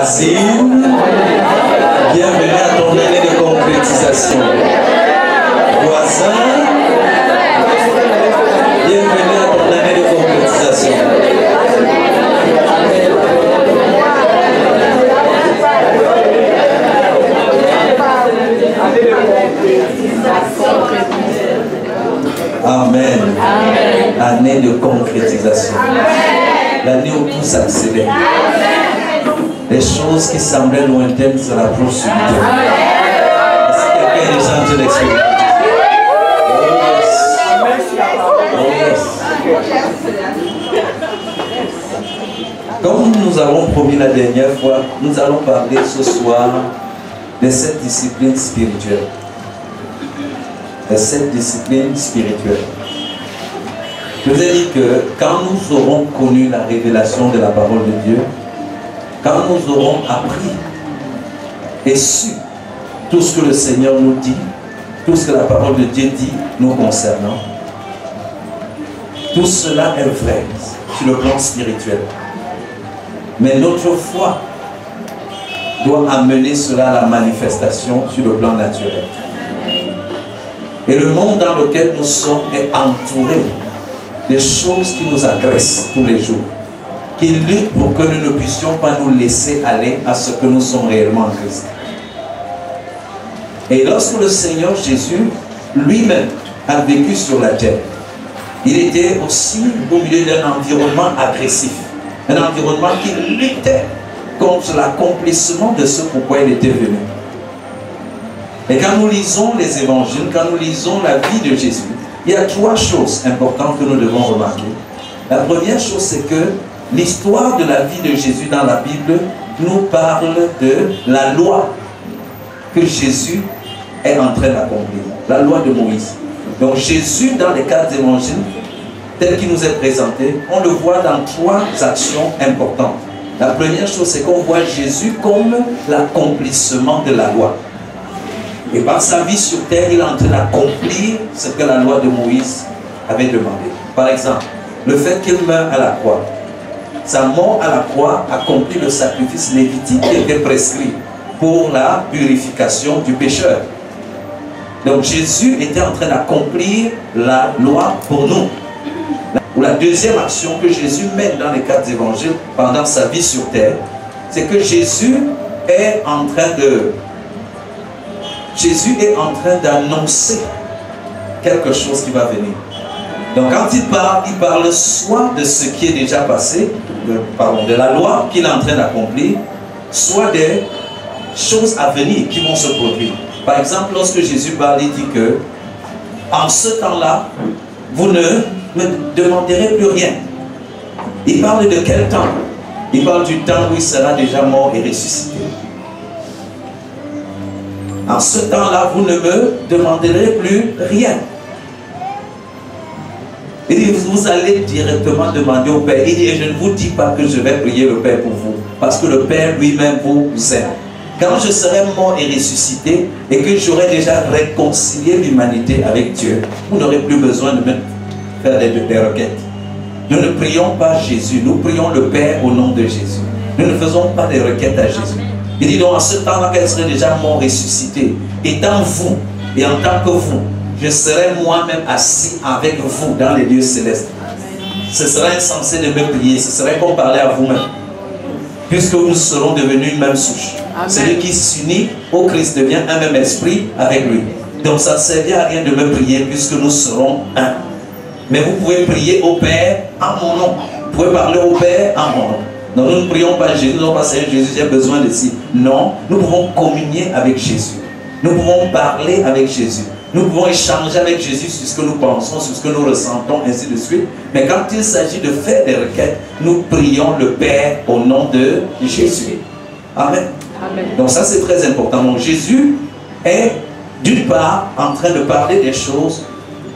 Voisine, bienvenue à ton année de concrétisation. Voisin, bienvenue à ton année de concrétisation. Amen. Amen. Année de concrétisation. L'année où tout s'accélère. Les choses qui semblaient lointaines se rapprochent subitement. Est-ce que quelqu'un est déjà en train d'expérimenter? Comme nous avons promis la dernière fois, nous allons parler ce soir de 7 disciplines spirituelles. Les 7 disciplines spirituelles. Je vous ai dit que quand nous aurons connu la révélation de la parole de Dieu, quand nous aurons appris et su tout ce que le Seigneur nous dit, tout ce que la parole de Dieu dit nous concernant, tout cela est vrai sur le plan spirituel. Mais notre foi doit amener cela à la manifestation sur le plan naturel. Et le monde dans lequel nous sommes est entouré de choses qui nous agressent tous les jours, qui luttent pour que nous ne puissions pas nous laisser aller à ce que nous sommes réellement en Christ. Et lorsque le Seigneur Jésus lui-même a vécu sur la terre, il était aussi au milieu d'un environnement agressif, un environnement qui luttait contre l'accomplissement de ce pourquoi il était venu. Et quand nous lisons les évangiles, quand nous lisons la vie de Jésus, il y a 3 choses importantes que nous devons remarquer. La première chose, c'est que l'histoire de la vie de Jésus dans la Bible nous parle de la loi que Jésus est en train d'accomplir, la loi de Moïse. Donc Jésus, dans les 4 évangiles, tel qu'il nous est présenté, on le voit dans 3 actions importantes. La première chose, c'est qu'on voit Jésus comme l'accomplissement de la loi. Et par sa vie sur terre, il est en train d'accomplir ce que la loi de Moïse avait demandé. Par exemple, le fait qu'il meure à la croix. Sa mort à la croix accomplit le sacrifice lévitique qui était prescrit pour la purification du pécheur. Donc Jésus était en train d'accomplir la loi pour nous. La deuxième action que Jésus mène dans les 4 évangiles pendant sa vie sur terre, c'est que Jésus est en train d'annoncer quelque chose qui va venir. Donc quand il parle soit de ce qui est déjà passé, de la loi qu'il est en train d'accomplir, soit des choses à venir qui vont se produire. Par exemple, lorsque Jésus parle, il dit que en ce temps-là, vous ne me demanderez plus rien. Il parle de quel temps? Il parle du temps où il sera déjà mort et ressuscité. En ce temps-là, vous ne me demanderez plus rien. Il dit, vous allez directement demander au Père. Il dit, et je ne vous dis pas que je vais prier le Père pour vous, parce que le Père lui-même vous aime. Quand je serai mort et ressuscité, et que j'aurai déjà réconcilié l'humanité avec Dieu, vous n'aurez plus besoin de me faire des requêtes. Nous ne prions pas Jésus, nous prions le Père au nom de Jésus. Nous ne faisons pas des requêtes à Jésus. Il dit donc, en ce temps-là, qu'elle serait déjà mort ressuscité. Étant vous, et en tant que vous, je serai moi-même assis avec vous dans les lieux célestes. Ce serait insensé de me prier, ce serait comme parler à vous-même. Puisque nous serons devenus une même souche. Amen. Celui qui s'unit au Christ devient un même esprit avec lui. Donc ça ne servira à rien de me prier puisque nous serons un. Mais vous pouvez prier au Père en mon nom. Vous pouvez parler au Père en mon nom. Non, nous ne prions pas Jésus, nous ne pas Seigneur Jésus, j'ai besoin de ci. Non, nous pouvons communier avec Jésus. Nous pouvons parler avec Jésus. Nous pouvons échanger avec Jésus sur ce que nous pensons, sur ce que nous ressentons, ainsi de suite. Mais quand il s'agit de faire des requêtes, nous prions le Père au nom de Jésus. Amen. Amen. Donc ça c'est très important. Donc Jésus est d'une part en train de parler des choses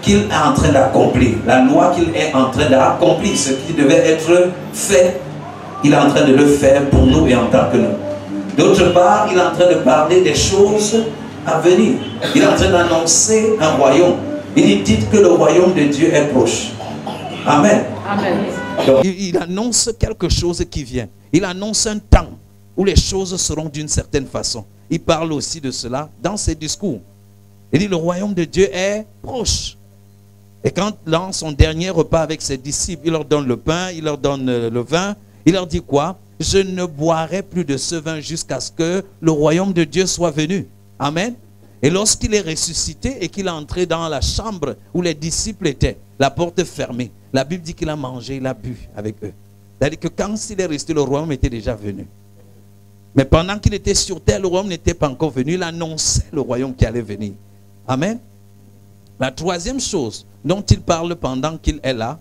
qu'il est en train d'accomplir. La loi qu'il est en train d'accomplir, ce qui devait être fait, il est en train de le faire pour nous et en tant que nous. D'autre part, il est en train de parler des choses à venir. Il est en train d'annoncer un royaume. Il dit que le royaume de Dieu est proche. Amen. Amen. Donc, il annonce quelque chose qui vient. Il annonce un temps où les choses seront d'une certaine façon. Il parle aussi de cela dans ses discours. Il dit le royaume de Dieu est proche. Et quand dans son dernier repas avec ses disciples, il leur donne le pain, il leur donne le vin, il leur dit quoi? Je ne boirai plus de ce vin jusqu'à ce que le royaume de Dieu soit venu. Amen. Et lorsqu'il est ressuscité et qu'il est entré dans la chambre où les disciples étaient, la porte fermée, la Bible dit qu'il a mangé, il a bu avec eux. C'est-à-dire que quand il est resté, le royaume était déjà venu. Mais pendant qu'il était sur terre, le royaume n'était pas encore venu. Il annonçait le royaume qui allait venir. Amen. La troisième chose dont il parle pendant qu'il est là,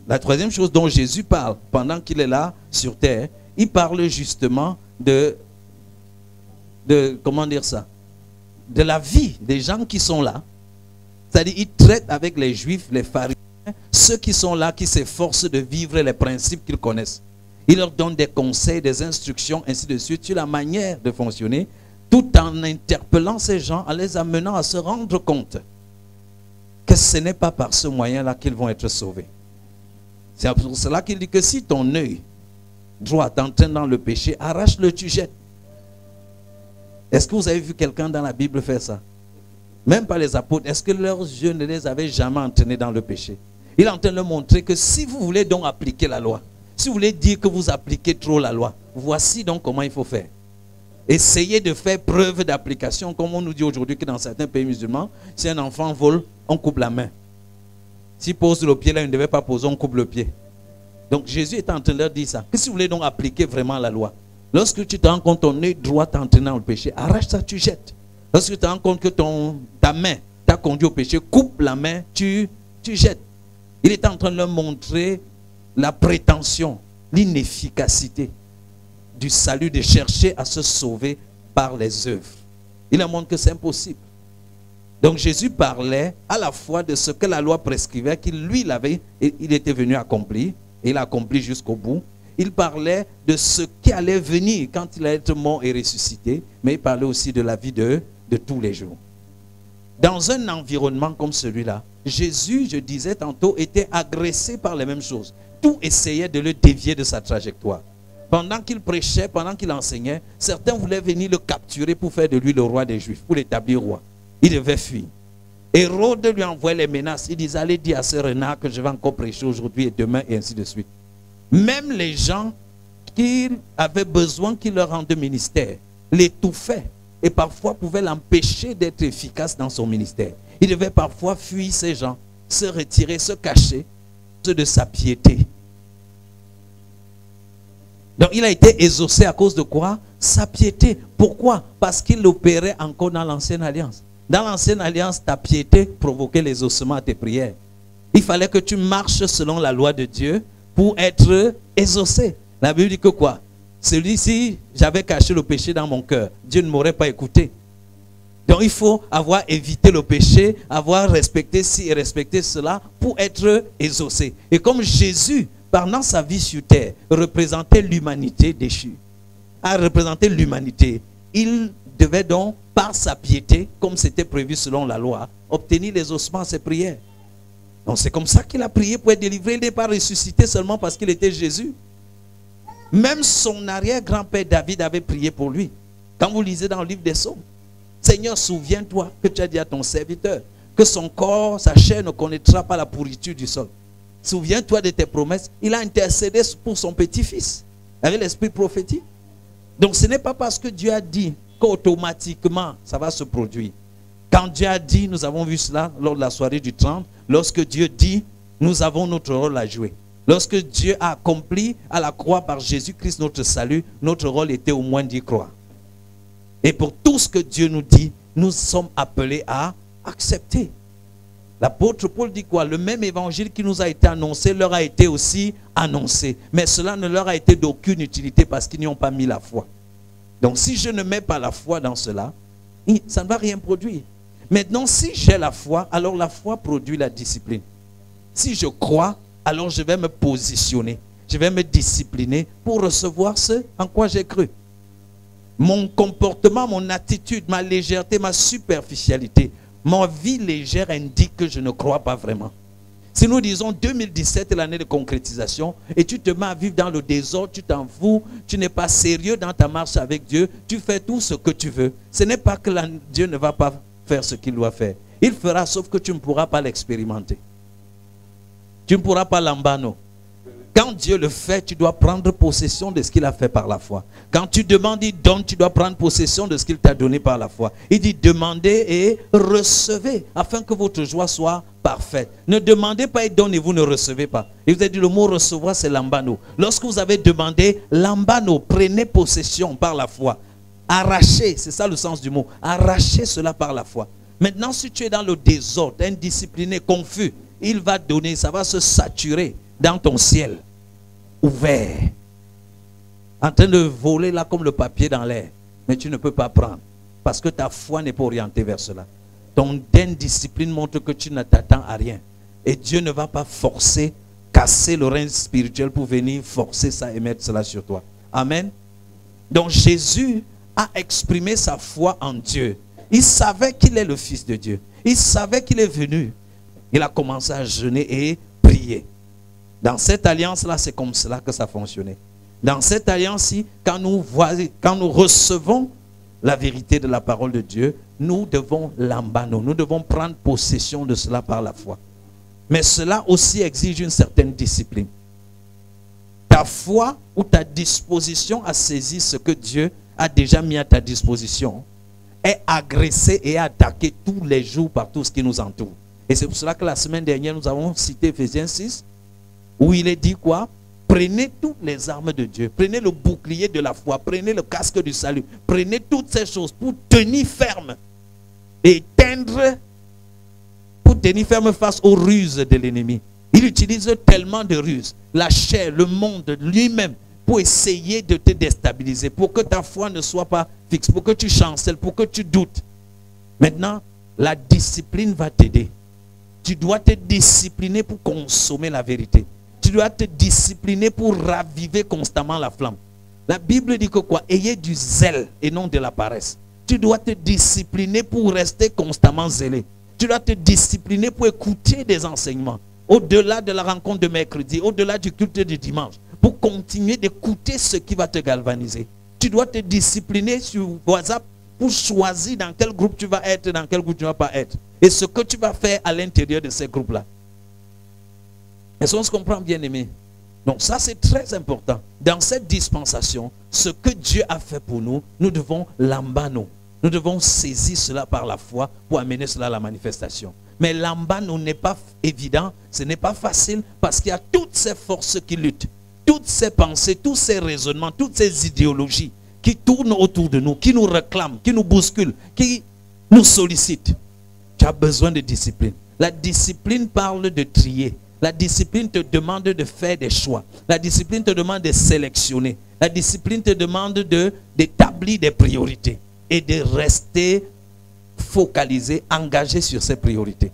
la troisième chose dont Jésus parle pendant qu'il est là sur terre, il parle justement de comment dire ça, de la vie des gens qui sont là. C'est-à-dire, il traite avec les Juifs, les pharisiens, ceux qui sont là, qui s'efforcent de vivre les principes qu'ils connaissent. Il leur donne des conseils, des instructions, ainsi de suite, sur la manière de fonctionner, tout en interpellant ces gens, en les amenant à se rendre compte que ce n'est pas par ce moyen-là qu'ils vont être sauvés. C'est pour cela qu'il dit que si ton œil droit t'entraîne dans le péché, arrache-le, tu jettes. Est-ce que vous avez vu quelqu'un dans la Bible faire ça? Même pas les apôtres. Est-ce que leurs yeux ne les avaient jamais entraînés dans le péché? Il est en train de montrer que si vous voulez donc appliquer la loi, si vous voulez dire que vous appliquez trop la loi, voici donc comment il faut faire. Essayez de faire preuve d'application, comme on nous dit aujourd'hui que dans certains pays musulmans, si un enfant vole, on coupe la main. S'il pose le pied là, il ne devait pas poser, on coupe le pied. Donc Jésus est en train de leur dire ça. Que si vous voulez donc appliquer vraiment la loi, lorsque tu te rends compte que ton œil droit t'entraîne dans le péché, arrache ça, tu jettes. Lorsque tu te rends compte que ta main t'a conduit au péché, coupe la main, tu jettes. Il est en train de leur montrer la prétention, l'inefficacité du salut, de chercher à se sauver par les œuvres. Il leur montre que c'est impossible. Donc Jésus parlait à la fois de ce que la loi prescrivait, qu'il lui il était venu accomplir, et il a accompli jusqu'au bout. Il parlait de ce qui allait venir quand il allait être mort et ressuscité, mais il parlait aussi de la vie de tous les jours. Dans un environnement comme celui-là, Jésus, je disais tantôt, était agressé par les mêmes choses. Tout essayait de le dévier de sa trajectoire. Pendant qu'il prêchait, pendant qu'il enseignait, certains voulaient venir le capturer pour faire de lui le roi des Juifs, pour l'établir roi. Il devait fuir. Hérode lui envoyait les menaces. Il disait, allez dire à ce renard que je vais encore prêcher aujourd'hui et demain, et ainsi de suite. Même les gens qui avaient besoin qu'il leur rende ministère l'étouffaient et parfois pouvaient l'empêcher d'être efficace dans son ministère. Il devait parfois fuir ces gens, se retirer, se cacher de sa piété. Donc il a été exaucé à cause de quoi? Sa piété. Pourquoi? Parce qu'il opérait encore dans l'ancienne alliance. Dans l'ancienne alliance, ta piété provoquait l'exaucement à tes prières. Il fallait que tu marches selon la loi de Dieu pour être exaucé. La Bible dit que quoi? Celui-ci, j'avais caché le péché dans mon cœur, Dieu ne m'aurait pas écouté. Donc il faut avoir évité le péché, avoir respecté ci et respecté cela pour être exaucé. Et comme Jésus, pendant sa vie sur terre, représentait l'humanité déchue, a représenté l'humanité, il devait donc, par sa piété, comme c'était prévu selon la loi, obtenir l'exaucement à ses prières. Donc c'est comme ça qu'il a prié pour être délivré. Il n'est pas ressuscité seulement parce qu'il était Jésus. Même son arrière-grand-père David avait prié pour lui. Quand vous lisez dans le livre des Psaumes, Seigneur, souviens-toi que tu as dit à ton serviteur que son corps, sa chair ne connaîtra pas la pourriture du sol. Souviens-toi de tes promesses. Il a intercédé pour son petit-fils avec l'esprit prophétique. Donc ce n'est pas parce que Dieu a dit qu'automatiquement ça va se produire. Quand Dieu a dit, nous avons vu cela lors de la soirée du 30, lorsque Dieu dit, nous avons notre rôle à jouer. Lorsque Dieu a accompli à la croix par Jésus-Christ notre salut, notre rôle était au moins d'y croire. Et pour tout ce que Dieu nous dit, nous sommes appelés à accepter. L'apôtre Paul dit quoi? Le même évangile qui nous a été annoncé leur a été aussi annoncé. Mais cela ne leur a été d'aucune utilité parce qu'ils n'y ont pas mis la foi. Donc si je ne mets pas la foi dans cela, ça ne va rien produire. Maintenant, si j'ai la foi, alors la foi produit la discipline. Si je crois, alors je vais me positionner. Je vais me discipliner pour recevoir ce en quoi j'ai cru. Mon comportement, mon attitude, ma légèreté, ma superficialité, ma vie légère indique que je ne crois pas vraiment. Si nous disons 2017 est l'année de concrétisation et tu te mets à vivre dans le désordre, tu t'en fous, tu n'es pas sérieux dans ta marche avec Dieu, tu fais tout ce que tu veux. Ce n'est pas que Dieu ne va pas faire ce qu'il doit faire. Il fera, sauf que tu ne pourras pas l'expérimenter. Tu ne pourras pas l'embano. Quand Dieu le fait, tu dois prendre possession de ce qu'il a fait par la foi. Quand tu demandes, il donne, tu dois prendre possession de ce qu'il t'a donné par la foi. Il dit demandez et recevez afin que votre joie soit parfaite. Ne demandez pas et donne et vous ne recevez pas. Il vous a dit le mot recevoir c'est lambano. Lorsque vous avez demandé lambano, prenez possession par la foi. Arrachez, c'est ça le sens du mot. Arrachez cela par la foi. Maintenant si tu es dans le désordre, indiscipliné, confus, il va donner, ça va se saturer dans ton ciel ouvert, en train de voler là comme le papier dans l'air, mais tu ne peux pas prendre parce que ta foi n'est pas orientée vers cela. Ton indiscipline montre que tu ne t'attends à rien et Dieu ne va pas forcer, casser le rein spirituel pour venir forcer ça et mettre cela sur toi. Amen. Donc Jésus a exprimé sa foi en Dieu. Il savait qu'il est le Fils de Dieu. Il savait qu'il est venu. Il a commencé à jeûner et prier. Dans cette alliance-là, c'est comme cela que ça fonctionnait. Dans cette alliance-ci, quand nous recevons la vérité de la parole de Dieu, nous devons l'embano, nous devons prendre possession de cela par la foi. Mais cela aussi exige une certaine discipline. Ta foi ou ta disposition à saisir ce que Dieu a déjà mis à ta disposition est agressée et attaquée tous les jours par tout ce qui nous entoure. Et c'est pour cela que la semaine dernière, nous avons cité Ephésiens 6, où il est dit quoi? Prenez toutes les armes de Dieu. Prenez le bouclier de la foi. Prenez le casque du salut. Prenez toutes ces choses pour tenir ferme. Et pour tenir ferme face aux ruses de l'ennemi. Il utilise tellement de ruses. La chair, le monde lui-même, pour essayer de te déstabiliser. Pour que ta foi ne soit pas fixe. Pour que tu chancelles. Pour que tu doutes. Maintenant, la discipline va t'aider. Tu dois te discipliner pour consommer la vérité. Tu dois te discipliner pour raviver constamment la flamme. La Bible dit que quoi? Ayez du zèle et non de la paresse. Tu dois te discipliner pour rester constamment zélé. Tu dois te discipliner pour écouter des enseignements. Au-delà de la rencontre de mercredi, au-delà du culte du dimanche. Pour continuer d'écouter ce qui va te galvaniser. Tu dois te discipliner sur WhatsApp pour choisir dans quel groupe tu vas être, dans quel groupe tu ne vas pas être. Et ce que tu vas faire à l'intérieur de ces groupes-là. Est-ce qu'on se comprend, bien aimé? Donc ça c'est très important. Dans cette dispensation, ce que Dieu a fait pour nous, nous devons l'embano. Nous devons saisir cela par la foi pour amener cela à la manifestation. Mais l'embano n'est pas évident, ce n'est pas facile parce qu'il y a toutes ces forces qui luttent. Toutes ces pensées, tous ces raisonnements, toutes ces idéologies qui tournent autour de nous, qui nous réclament, qui nous bousculent, qui nous sollicitent. Tu as besoin de discipline. La discipline parle de trier. La discipline te demande de faire des choix. La discipline te demande de sélectionner. La discipline te demande d'établir des priorités et de rester focalisé, engagé sur ces priorités.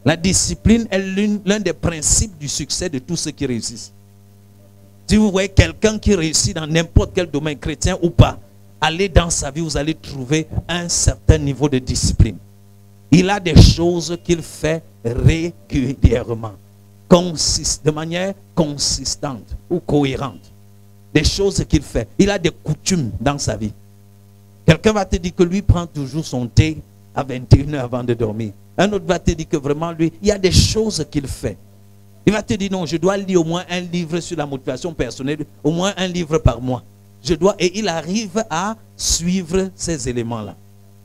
La discipline est l'un des principes du succès de tous ceux qui réussissent. Si vous voyez quelqu'un qui réussit dans n'importe quel domaine, chrétien ou pas, allez dans sa vie, vous allez trouver un certain niveau de discipline. Il a des choses qu'il fait régulièrement, de manière consistante ou cohérente. Des choses qu'il fait. Il a des coutumes dans sa vie. Quelqu'un va te dire que lui prend toujours son thé à 21h avant de dormir. Un autre va te dire que vraiment lui, il y a des choses qu'il fait. Il va te dire non, je dois lire au moins un livre sur la motivation personnelle, au moins un livre par mois. Et il arrive à suivre ces éléments-là.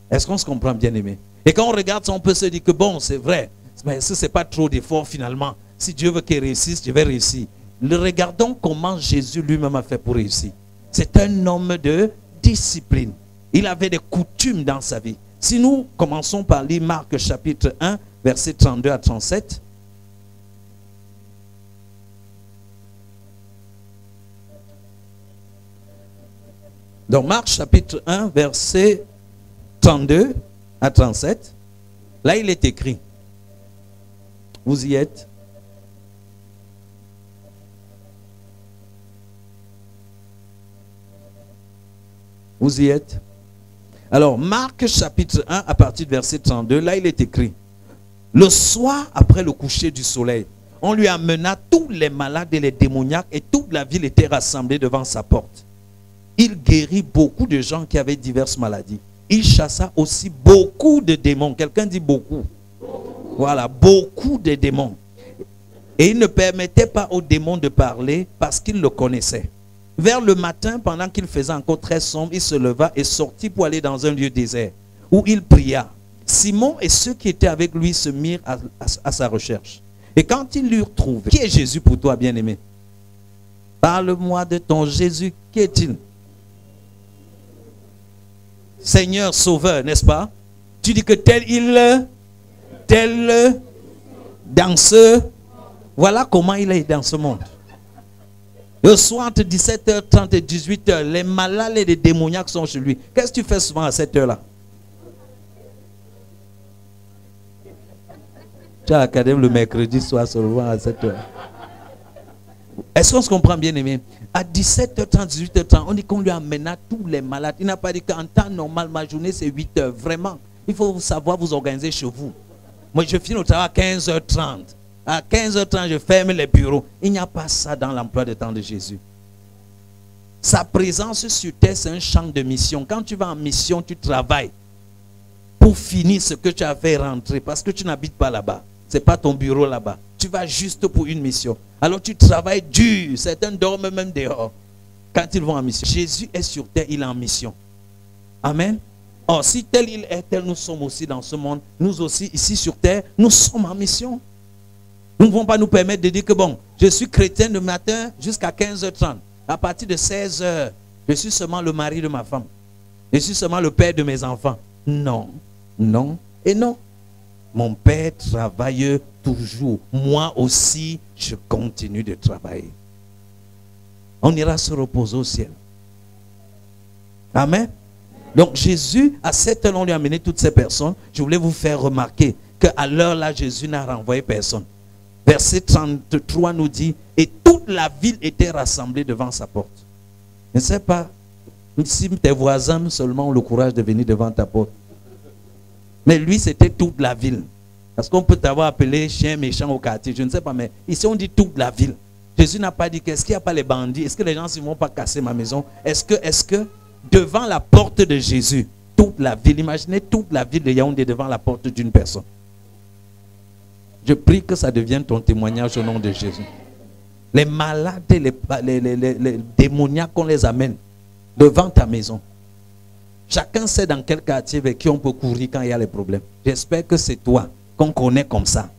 Est-ce qu'on se comprend, bien aimé? Et quand on regarde ça, on peut se dire que bon, c'est vrai, mais ce n'est pas trop d'efforts finalement. Si Dieu veut qu'il réussisse, je vais réussir. Regardons comment Jésus lui-même a fait pour réussir. C'est un homme de discipline. Il avait des coutumes dans sa vie. Si nous commençons par lire Marc chapitre 1, versets 32 à 37. Donc Marc chapitre 1, verset 32 à 37. Là, il est écrit. Vous y êtes? Vous y êtes? Alors, Marc chapitre 1, à partir du verset 32, là, il est écrit. Le soir, après le coucher du soleil, on lui amena tous les malades et les démoniaques et toute la ville était rassemblée devant sa porte. Il guérit beaucoup de gens qui avaient diverses maladies. Il chassa aussi beaucoup de démons. Quelqu'un dit beaucoup. Voilà, beaucoup de démons. Et il ne permettait pas aux démons de parler parce qu'il le connaissait. Vers le matin, pendant qu'il faisait encore très sombre, il se leva et sortit pour aller dans un lieu désert où il pria. Simon et ceux qui étaient avec lui se mirent à sa recherche. Et quand ils l'eurent trouvé, qui est Jésus pour toi, bien-aimé? Parle-moi de ton Jésus. Qui est-il? Seigneur, Sauveur, n'est-ce pas? Tu dis que tel dans ce... Voilà comment il est dans ce monde. Le soir, entre 17h30 et 18h, les malades et les démoniaques sont chez lui. Qu'est-ce que tu fais souvent à cette heure-là? Tu as l'académie le mercredi soir seulement à 7h. Est-ce qu'on se comprend, bien aimé? À 17h30, 18h30, on dit qu'on lui amena tous les malades. Il n'a pas dit qu'en temps normal, ma journée c'est 8h. Vraiment, il faut savoir vous organiser chez vous. Moi, je finis au travail à 15h30. À 15h30, je ferme les bureaux. Il n'y a pas ça dans l'emploi de temps de Jésus. Sa présence sur terre, c'est un champ de mission. Quand tu vas en mission, tu travailles pour finir ce que tu as fait rentrer. Parce que tu n'habites pas là-bas. Ce n'est pas ton bureau là-bas. Tu vas juste pour une mission. Alors tu travailles dur. Certains dorment même dehors quand ils vont en mission. Jésus est sur terre, il est en mission. Amen. Or, si tel il est, tel nous sommes aussi dans ce monde. Nous aussi, ici sur terre, nous sommes en mission. Nous ne pouvons pas nous permettre de dire que bon, je suis chrétien le matin jusqu'à 15h30. À partir de 16h, je suis seulement le mari de ma femme. Je suis seulement le père de mes enfants. Non, non et non. Mon père travaille toujours. Moi aussi, je continue de travailler. On ira se reposer au ciel. Amen. Donc Jésus, à cette heure, on lui a amené toutes ces personnes. Je voulais vous faire remarquer qu'à l'heure là, Jésus n'a renvoyé personne. Verset 33 nous dit, et toute la ville était rassemblée devant sa porte. Je ne sais pas si tes voisins seulement ont le courage de venir devant ta porte. Mais lui, c'était toute la ville. Parce qu'on peut t'avoir appelé chien méchant au quartier, je ne sais pas, mais ici on dit toute la ville. Jésus n'a pas dit qu'est-ce qu'il n'y a pas les bandits, est-ce que les gens ne vont pas casser ma maison? Est-ce que devant la porte de Jésus, toute la ville, imaginez toute la ville de Yaoundé devant la porte d'une personne. Je prie que ça devienne ton témoignage au nom de Jésus. Les malades et les démoniaques, on les amène devant ta maison. Chacun sait dans quel quartier avec qui on peut courir quand il y a les problèmes. J'espère que c'est toi qu'on connaît comme ça.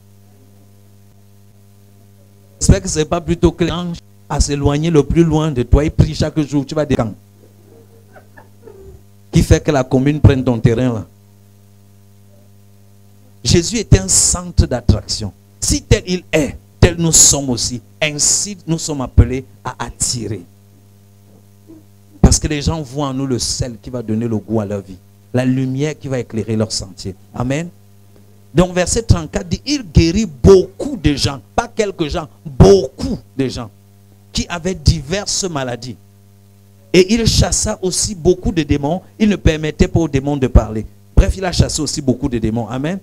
J'espère que ce n'est pas plutôt que l'ange à s'éloigner le plus loin de toi. Il prie chaque jour, tu vas des camps. Qui fait que la commune prenne ton terrain là. Jésus est un centre d'attraction. Si tel il est, tel nous sommes aussi. Ainsi, nous sommes appelés à attirer. Parce que les gens voient en nous le sel qui va donner le goût à leur vie. La lumière qui va éclairer leur sentier. Amen. Donc, verset 34 dit, il guérit beaucoup de gens. Pas quelques gens, beaucoup de gens. Qui avaient diverses maladies. Et il chassa aussi beaucoup de démons. Il ne permettait pas aux démons de parler. Bref, il a chassé aussi beaucoup de démons. Amen.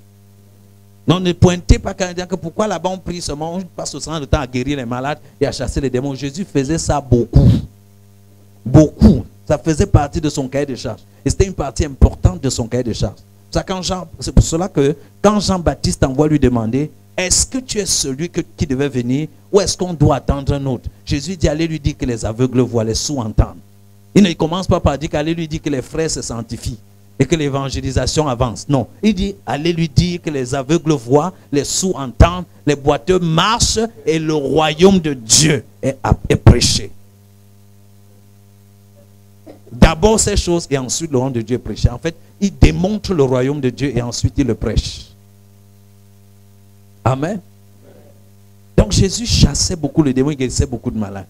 Non, ne pointez pas quand que pourquoi là-bas on prie seulement, on passe autant de temps à guérir les malades et à chasser les démons. Jésus faisait ça beaucoup. Beaucoup. Ça faisait partie de son cahier de charge. Et c'était une partie importante de son cahier de charge. C'est pour cela que quand Jean-Baptiste envoie lui demander, est-ce que tu es celui qui devait venir ou est-ce qu'on doit attendre un autre? Jésus dit, allez lui dire que les aveugles voient, les sourds entendent. Il ne commence pas par dire qu'allez lui dire que les frères se sanctifient et que l'évangélisation avance. Non, il dit, allez lui dire que les aveugles voient, les sourds entendent, les boiteux marchent et le royaume de Dieu est prêché. D'abord ces choses et ensuite le royaume de Dieu est prêché. En fait, il démontre le royaume de Dieu et ensuite il le prêche. Amen. Donc Jésus chassait beaucoup les démons et guérissait beaucoup de malades.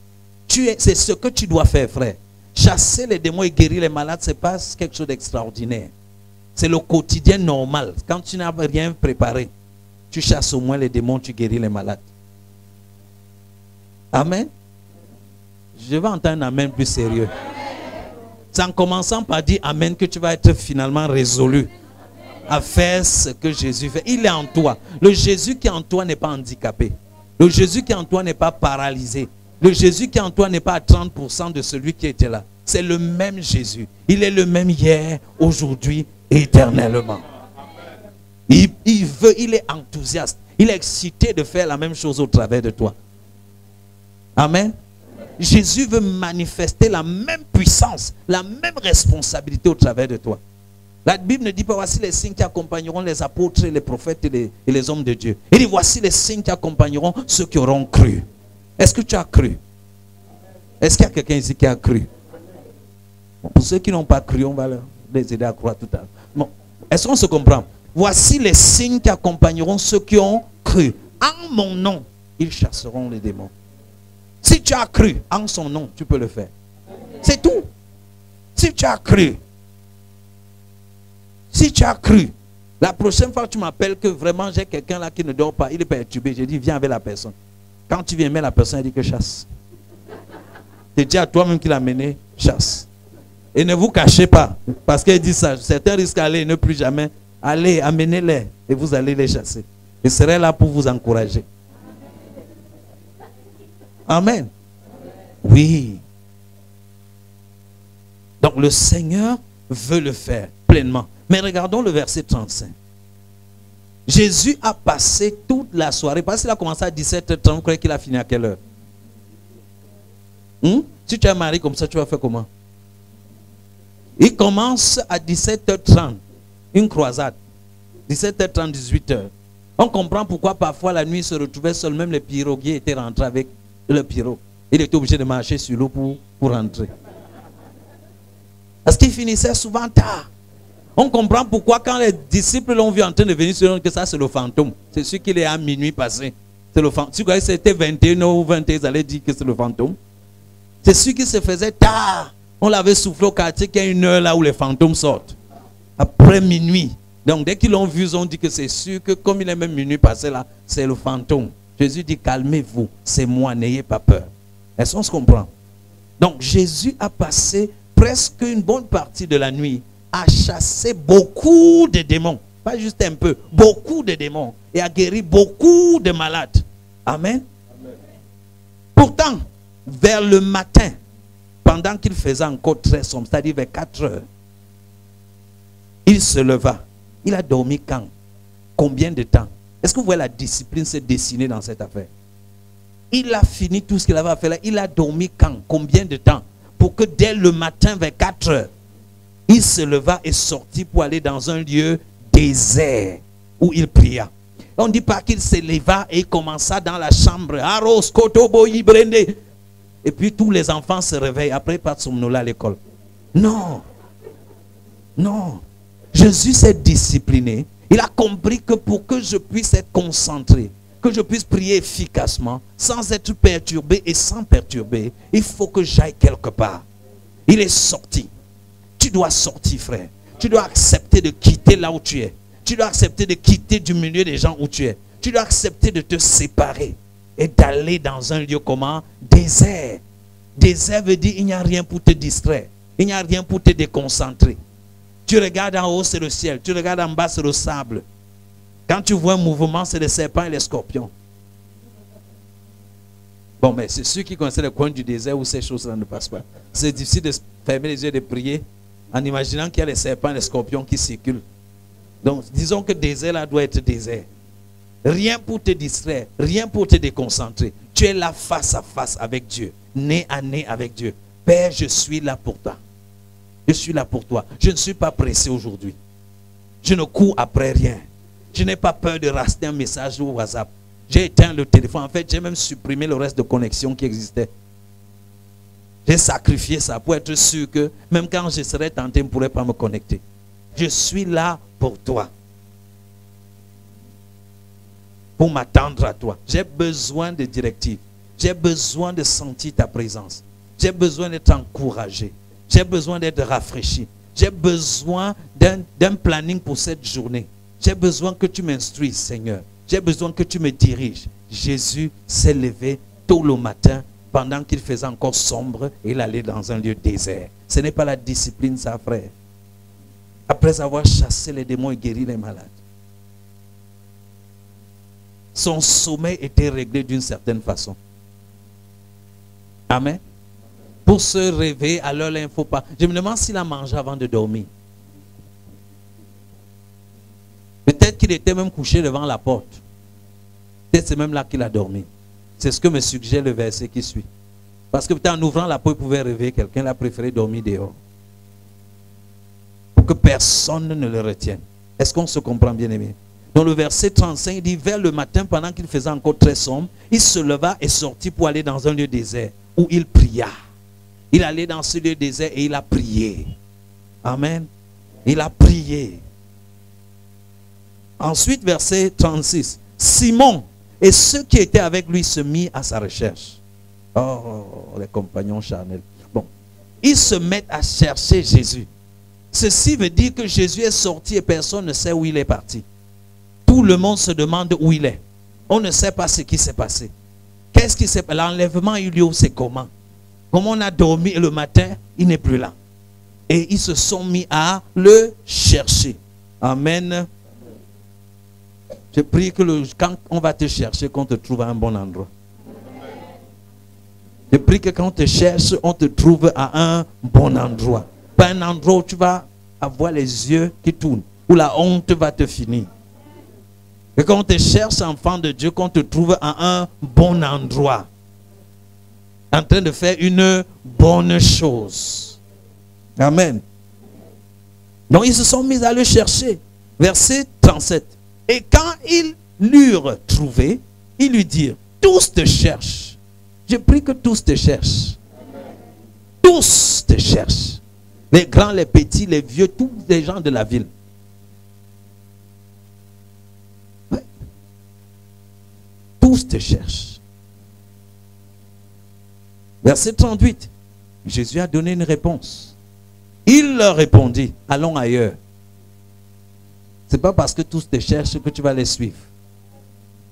C'est ce que tu dois faire, frère. Chasser les démons et guérir les malades, ce n'est pas quelque chose d'extraordinaire. C'est le quotidien normal. Quand tu n'as rien préparé, tu chasses au moins les démons, tu guéris les malades. Amen. Je vais entendre un amen plus sérieux. C'est en commençant par dire amen que tu vas être finalement résolu à faire ce que Jésus fait. Il est en toi. Le Jésus qui est en toi n'est pas handicapé. Le Jésus qui est en toi n'est pas paralysé. Le Jésus qui est en toi n'est pas à 30% de celui qui était là. C'est le même Jésus. Il est le même hier, aujourd'hui, éternellement. Il est enthousiaste. Il est excité de faire la même chose au travers de toi. Amen. Jésus veut manifester la même puissance, la même responsabilité au travers de toi. La Bible ne dit pas voici les signes qui accompagneront les apôtres, les prophètes et les hommes de Dieu. Il dit voici les signes qui accompagneront ceux qui auront cru. Est-ce que tu as cru? Est-ce qu'il y a quelqu'un ici qui a cru? Bon, pour ceux qui n'ont pas cru, on va les aider à croire tout à l'heure. Bon, est-ce qu'on se comprend? Voici les signes qui accompagneront ceux qui ont cru. En mon nom, ils chasseront les démons. Si tu as cru en son nom, tu peux le faire. C'est tout. Si tu as cru. Si tu as cru. La prochaine fois que tu m'appelles que vraiment j'ai quelqu'un là qui ne dort pas, il est perturbé. J'ai dit viens avec la personne. Quand tu viens, mais la personne dit que chasse. Tu dis à toi-même qu'il a mené, chasse. Et ne vous cachez pas. Parce qu'elle dit ça. Certains risquent d'aller et ne plus jamais. Allez, amenez-les. Et vous allez les chasser. Je serai là pour vous encourager. Amen. Oui. Donc le Seigneur veut le faire pleinement. Mais regardons le verset 35. Jésus a passé toute la soirée. Parce qu'il a commencé à 17h30. Vous croyez qu'il a fini à quelle heure? Si tu es marié comme ça, tu vas faire comment? Il commence à 17h30. Une croisade. 17h30, 18h. On comprend pourquoi parfois la nuit il se retrouvait seul. Même les piroguiers étaient rentrés avec le pirogue. Il était obligé de marcher sur l'eau pour rentrer. Parce qu'il finissait souvent tard. On comprend pourquoi quand les disciples l'ont vu en train de venir sur que ça c'est le fantôme. C'est sûr qu'il est à minuit passé. C'est le fantôme. Si vous voyez c'était 21h ou 20h, ils allaient dire que c'est le fantôme. C'est sûr qu'il se faisait tard. On l'avait soufflé au quartier qu'il y a une heure là où les fantômes sortent. Après minuit. Donc dès qu'ils l'ont vu, ils ont dit que c'est sûr que comme il est même minuit passé là, c'est le fantôme. Jésus dit calmez-vous, c'est moi, n'ayez pas peur. Est-ce qu'on se comprend? Donc Jésus a passé presque une bonne partie de la nuit à chasser beaucoup de démons. Pas juste un peu, beaucoup de démons. Et à guérir beaucoup de malades. Amen. Amen. Pourtant, vers le matin, pendant qu'il faisait encore très sombre, c'est-à-dire vers 4 heures, il se leva. Il a dormi quand? Combien de temps? Est-ce que vous voyez la discipline se dessiner dans cette affaire? Il a fini tout ce qu'il avait à faire là. Il a dormi quand? Combien de temps? Pour que dès le matin vers 4 heures, il se leva et sortit pour aller dans un lieu désert où il pria. On ne dit pas qu'il se leva et il commença dans la chambre. Et puis tous les enfants se réveillent. Après, ils partent somnoler à l'école. Non. Non. Jésus s'est discipliné. Il a compris que pour que je puisse être concentré, que je puisse prier efficacement, sans être perturbé et sans perturber, il faut que j'aille quelque part. Il est sorti. Tu dois sortir, frère. Tu dois accepter de quitter là où tu es. Tu dois accepter de quitter du milieu des gens où tu es. Tu dois accepter de te séparer et d'aller dans un lieu comment? Désert. Désert veut dire il n'y a rien pour te distraire. Il n'y a rien pour te déconcentrer. Tu regardes en haut, c'est le ciel. Tu regardes en bas, c'est le sable. Quand tu vois un mouvement, c'est les serpents et les scorpions. Bon, mais c'est ceux qui connaissent le coin du désert où ces choses-là ne passent pas. C'est difficile de fermer les yeux et de prier en imaginant qu'il y a les serpents et les scorpions qui circulent. Donc, disons que le désert là doit être désert. Rien pour te distraire, rien pour te déconcentrer. Tu es là face à face avec Dieu, nez à nez avec Dieu. Père, je suis là pour toi. Je suis là pour toi. Je ne suis pas pressé aujourd'hui. Je ne cours après rien. Je n'ai pas peur de rater un message au WhatsApp. J'ai éteint le téléphone. En fait, j'ai même supprimé le reste de connexion qui existait. J'ai sacrifié ça pour être sûr que même quand je serais tenté, je ne pourrais pas me connecter. Je suis là pour toi. Pour m'attendre à toi. J'ai besoin de directives. J'ai besoin de sentir ta présence. J'ai besoin d'être encouragé. J'ai besoin d'être rafraîchi. J'ai besoin d'un planning pour cette journée. J'ai besoin que tu m'instruises, Seigneur. J'ai besoin que tu me diriges. Jésus s'est levé tôt le matin pendant qu'il faisait encore sombre et il allait dans un lieu désert. Ce n'est pas la discipline, ça, frère. Après avoir chassé les démons et guéri les malades. Son sommeil était réglé d'une certaine façon. Amen. Pour se réveiller, à l'heure, il ne faut pas. Je me demande s'il a mangé avant de dormir. Peut-être qu'il était même couché devant la porte. Peut-être c'est même là qu'il a dormi. C'est ce que me suggère le verset qui suit. Parce que peut-être en ouvrant la porte, il pouvait réveiller quelqu'un. Il a préféré dormir dehors. Pour que personne ne le retienne. Est-ce qu'on se comprend, bien aimé? Dans le verset 35, il dit, vers le matin, pendant qu'il faisait encore très sombre, il se leva et sortit pour aller dans un lieu désert où il pria. Il allait dans ce lieu désert et il a prié. Amen. Il a prié. Ensuite, verset 36. Simon et ceux qui étaient avec lui se mirent à sa recherche. Oh, les compagnons charnels. Bon, ils se mettent à chercher Jésus. Ceci veut dire que Jésus est sorti et personne ne sait où il est parti. Tout le monde se demande où il est. On ne sait pas ce qui s'est passé. Qu'est-ce qui s'est passé? L'enlèvement a eu lieu, c'est comment? Comme on a dormi et le matin, il n'est plus là. Et ils se sont mis à le chercher. Amen. Je prie que quand on va te chercher, qu'on te trouve à un bon endroit. Je prie que quand on te cherche, on te trouve à un bon endroit. Pas un endroit où tu vas avoir les yeux qui tournent, où la honte va te finir. Et quand on te cherche, enfant de Dieu, qu'on te trouve à un bon endroit. En train de faire une bonne chose. Amen. Donc ils se sont mis à le chercher. Verset 37. Et quand ils l'eurent trouvé, ils lui dirent, tous te cherchent. Je prie que tous te cherchent. Tous te cherchent. Les grands, les petits, les vieux, tous les gens de la ville. Ouais. Tous te cherchent. Verset 38. Jésus a donné une réponse. Il leur répondit, allons ailleurs. Ce n'est pas parce que tous te cherchent que tu vas les suivre.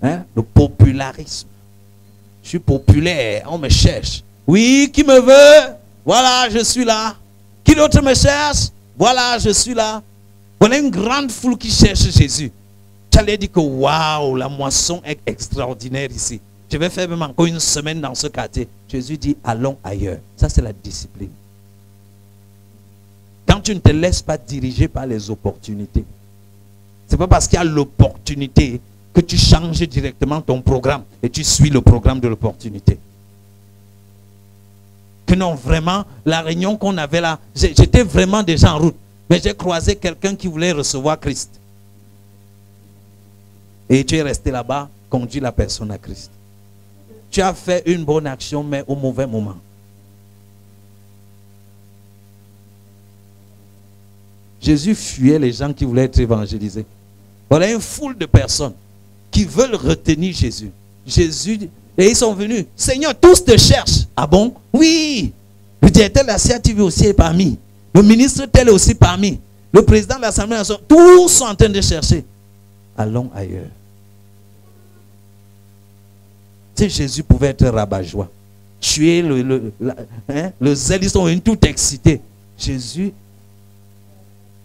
Hein? Le popularisme. Je suis populaire, on me cherche. Oui, qui me veut? Voilà, je suis là. Qui d'autre me cherche? Voilà, je suis là. Voilà une grande foule qui cherche Jésus. Tu allais dire que waouh, la moisson est extraordinaire ici. Je vais faire même encore une semaine dans ce quartier. Jésus dit, allons ailleurs. Ça, c'est la discipline. Quand tu ne te laisses pas diriger par les opportunités, ce n'est pas parce qu'il y a l'opportunité que tu changes directement ton programme et tu suis le programme de l'opportunité. Que non, vraiment, la réunion qu'on avait là, j'étais vraiment déjà en route. Mais j'ai croisé quelqu'un qui voulait recevoir Christ. Et tu es resté là-bas, conduis la personne à Christ. Tu as fait une bonne action, mais au mauvais moment. Jésus fuyait les gens qui voulaient être évangélisés. Voilà une foule de personnes qui veulent retenir Jésus. Jésus, et ils sont venus. Seigneur, tous te cherchent. Ah bon? Oui. Le directeur de la CATV aussi est parmi. Le ministre tel est aussi parmi. Le président de l'Assemblée nationale. Tous sont en train de chercher. Allons ailleurs. Tu sais, Jésus pouvait être rabat-joie. Tuer le zèle, ils sont venus tout excités. Jésus,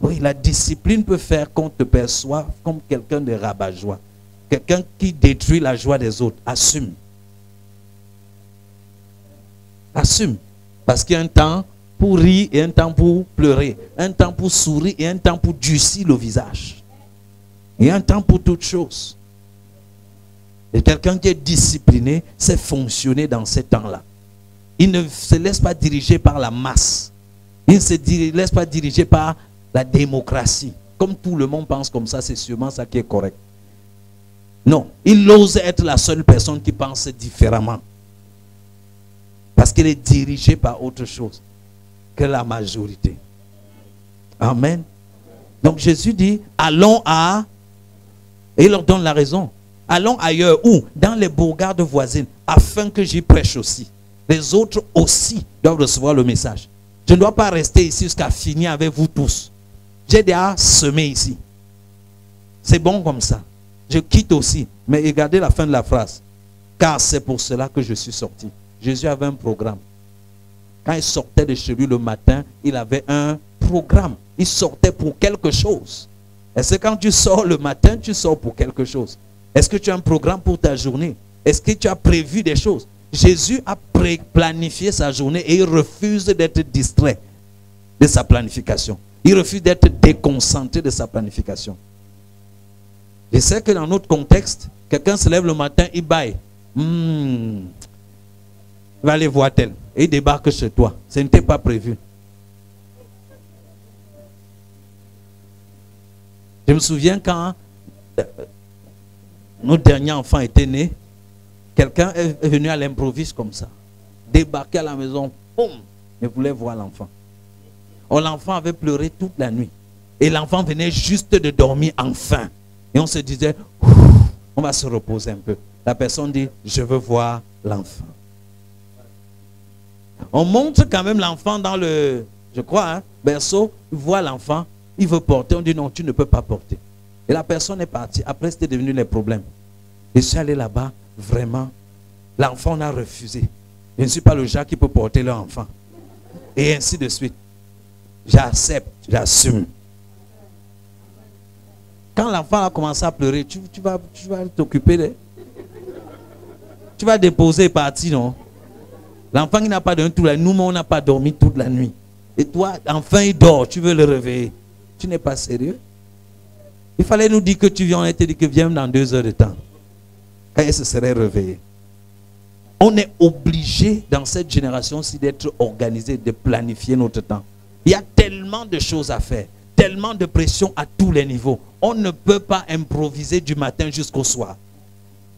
oui, la discipline peut faire qu'on te perçoive comme quelqu'un de rabat-joie. Quelqu'un qui détruit la joie des autres. Assume. Assume. Parce qu'il y a un temps pour rire et un temps pour pleurer. Un temps pour sourire et un temps pour durcir le visage. Il y a un temps pour toutes choses. Et quelqu'un qui est discipliné sait fonctionner dans ces temps-là. Il ne se laisse pas diriger par la masse. Il ne se laisse pas diriger par la démocratie. Comme tout le monde pense comme ça, c'est sûrement ça qui est correct. Non, il ose être la seule personne qui pense différemment. Parce qu'il est dirigé par autre chose que la majorité. Amen. Donc Jésus dit, allons à... Et il leur donne la raison. Allons ailleurs, où? Dans les bourgades voisines, afin que j'y prêche aussi. Les autres aussi doivent recevoir le message. Je ne dois pas rester ici jusqu'à finir avec vous tous. J'ai déjà semé ici. C'est bon comme ça. Je quitte aussi. Mais regardez la fin de la phrase. Car c'est pour cela que je suis sorti. Jésus avait un programme. Quand il sortait de chez lui le matin, il avait un programme. Il sortait pour quelque chose. Est-ce que quand tu sors le matin, tu sors pour quelque chose? Est-ce que tu as un programme pour ta journée? Est-ce que tu as prévu des choses? Jésus a planifié sa journée et il refuse d'être distrait de sa planification. Il refuse d'être déconcentré de sa planification. Je sais que dans notre contexte, quelqu'un se lève le matin, il baille. Il va aller voir tel. Et il débarque chez toi. Ce n'était pas prévu. Je me souviens quand notre dernier enfant était né, quelqu'un est venu à l'improviste comme ça. Débarqué à la maison, boum, il voulait voir l'enfant. Or, l'enfant avait pleuré toute la nuit. Et l'enfant venait juste de dormir enfin. Et on se disait, on va se reposer un peu. La personne dit, je veux voir l'enfant. On montre quand même l'enfant dans le, je crois, berceau, il voit l'enfant, il veut porter, on dit non, tu ne peux pas porter. Et la personne est partie. Après, c'était devenu les problèmes. Je suis allé là-bas, vraiment, l'enfant a refusé. Je ne suis pas le genre qui peut porter l'enfant. Et ainsi de suite. J'accepte, j'assume. Quand l'enfant a commencé à pleurer, tu vas t'occuper de... Tu vas déposer et partir, non? L'enfant qui n'a pas dormi toute la nuit, nous, on n'a pas dormi toute la nuit. Et toi, enfin, il dort, tu veux le réveiller. Tu n'es pas sérieux? Il fallait nous dire que tu viens, on a été dit que viens dans 2 heures de temps. Quand il se serait réveillé. On est obligé, dans cette génération-ci, d'être organisé, de planifier notre temps. Il y a tellement de choses à faire, tellement de pression à tous les niveaux. On ne peut pas improviser du matin jusqu'au soir.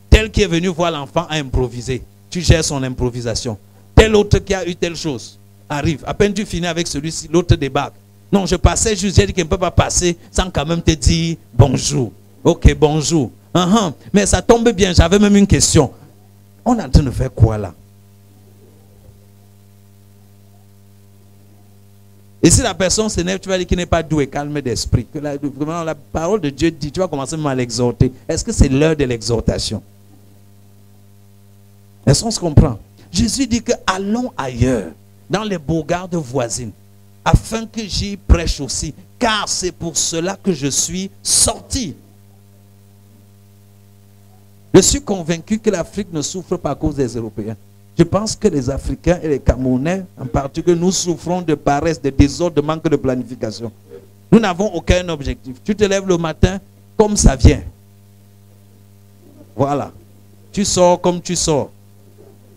Tel qui est venu voir l'enfant a improvisé. Tu gères son improvisation. Tel autre qui a eu telle chose arrive. À peine tu finis avec celui-ci, l'autre débarque. Non, je passais juste, j'ai dit qu'il ne peut pas passer sans quand même te dire bonjour. Ok, bonjour. Mais ça tombe bien, j'avais même une question. On est en train de faire quoi là? Et si la personne s'énerve, tu vas dire qu'il n'est pas doux et calme d'esprit. Que la parole de Dieu dit, tu vas commencer même à l'exhorter. Est-ce que c'est l'heure de l'exhortation? Est-ce qu'on se comprend? Jésus dit que allons ailleurs, dans les bourgades voisines, afin que j'y prêche aussi, car c'est pour cela que je suis sorti. Je suis convaincu que l'Afrique ne souffre pas à cause des Européens. Je pense que les Africains et les Camerounais, en particulier, nous souffrons de paresse, de désordre, de manque de planification. Nous n'avons aucun objectif. Tu te lèves le matin comme ça vient. Voilà. Tu sors comme tu sors.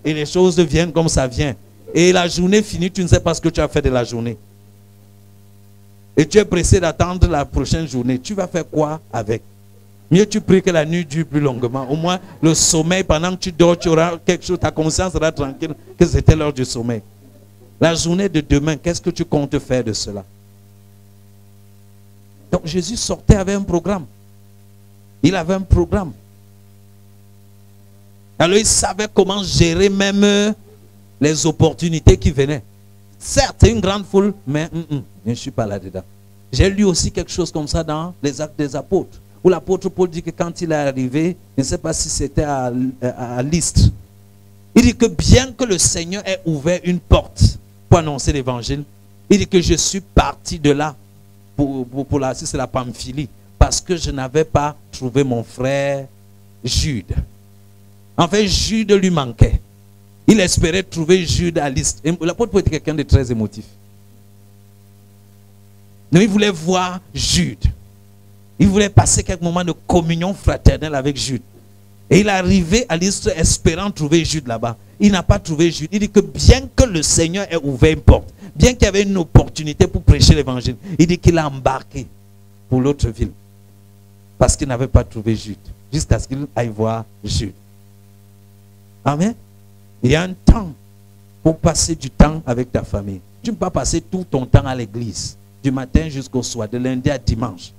Et les choses viennent comme ça vient. Et la journée finie, tu ne sais pas ce que tu as fait de la journée. Et tu es pressé d'attendre la prochaine journée. Tu vas faire quoi avec? Mieux tu pries que la nuit dure plus longuement. Au moins, le sommeil, pendant que tu dors, tu auras quelque chose. Ta conscience sera tranquille que c'était l'heure du sommeil. La journée de demain, qu'est-ce que tu comptes faire de cela? Donc Jésus sortait avec un programme. Il avait un programme. Alors il savait comment gérer même les opportunités qui venaient. Certes, c'est une grande foule, mais je ne suis pas là-dedans. J'ai lu aussi quelque chose comme ça dans les Actes des Apôtres, où l'apôtre Paul dit que quand il est arrivé, je ne sais pas si c'était à Lystre, il dit que bien que le Seigneur ait ouvert une porte pour annoncer l'évangile, il dit que je suis parti de là pour la, si c'est la Pamphylie, parce que je n'avais pas trouvé mon frère Jude. En fait, Jude lui manquait. Il espérait trouver Jude à Lystre. L'apôtre Paul était quelqu'un de très émotif. Donc, il voulait voir Jude. Il voulait passer quelques moments de communion fraternelle avec Jude. Et il est arrivé à Lystre espérant trouver Jude là-bas. Il n'a pas trouvé Jude. Il dit que bien que le Seigneur ait ouvert une porte, bien qu'il y avait une opportunité pour prêcher l'évangile, il dit qu'il a embarqué pour l'autre ville. Parce qu'il n'avait pas trouvé Jude. Jusqu'à ce qu'il aille voir Jude. Amen. Il y a un temps pour passer du temps avec ta famille. Tu ne peux pas passer tout ton temps à l'église, du matin jusqu'au soir, de lundi à dimanche.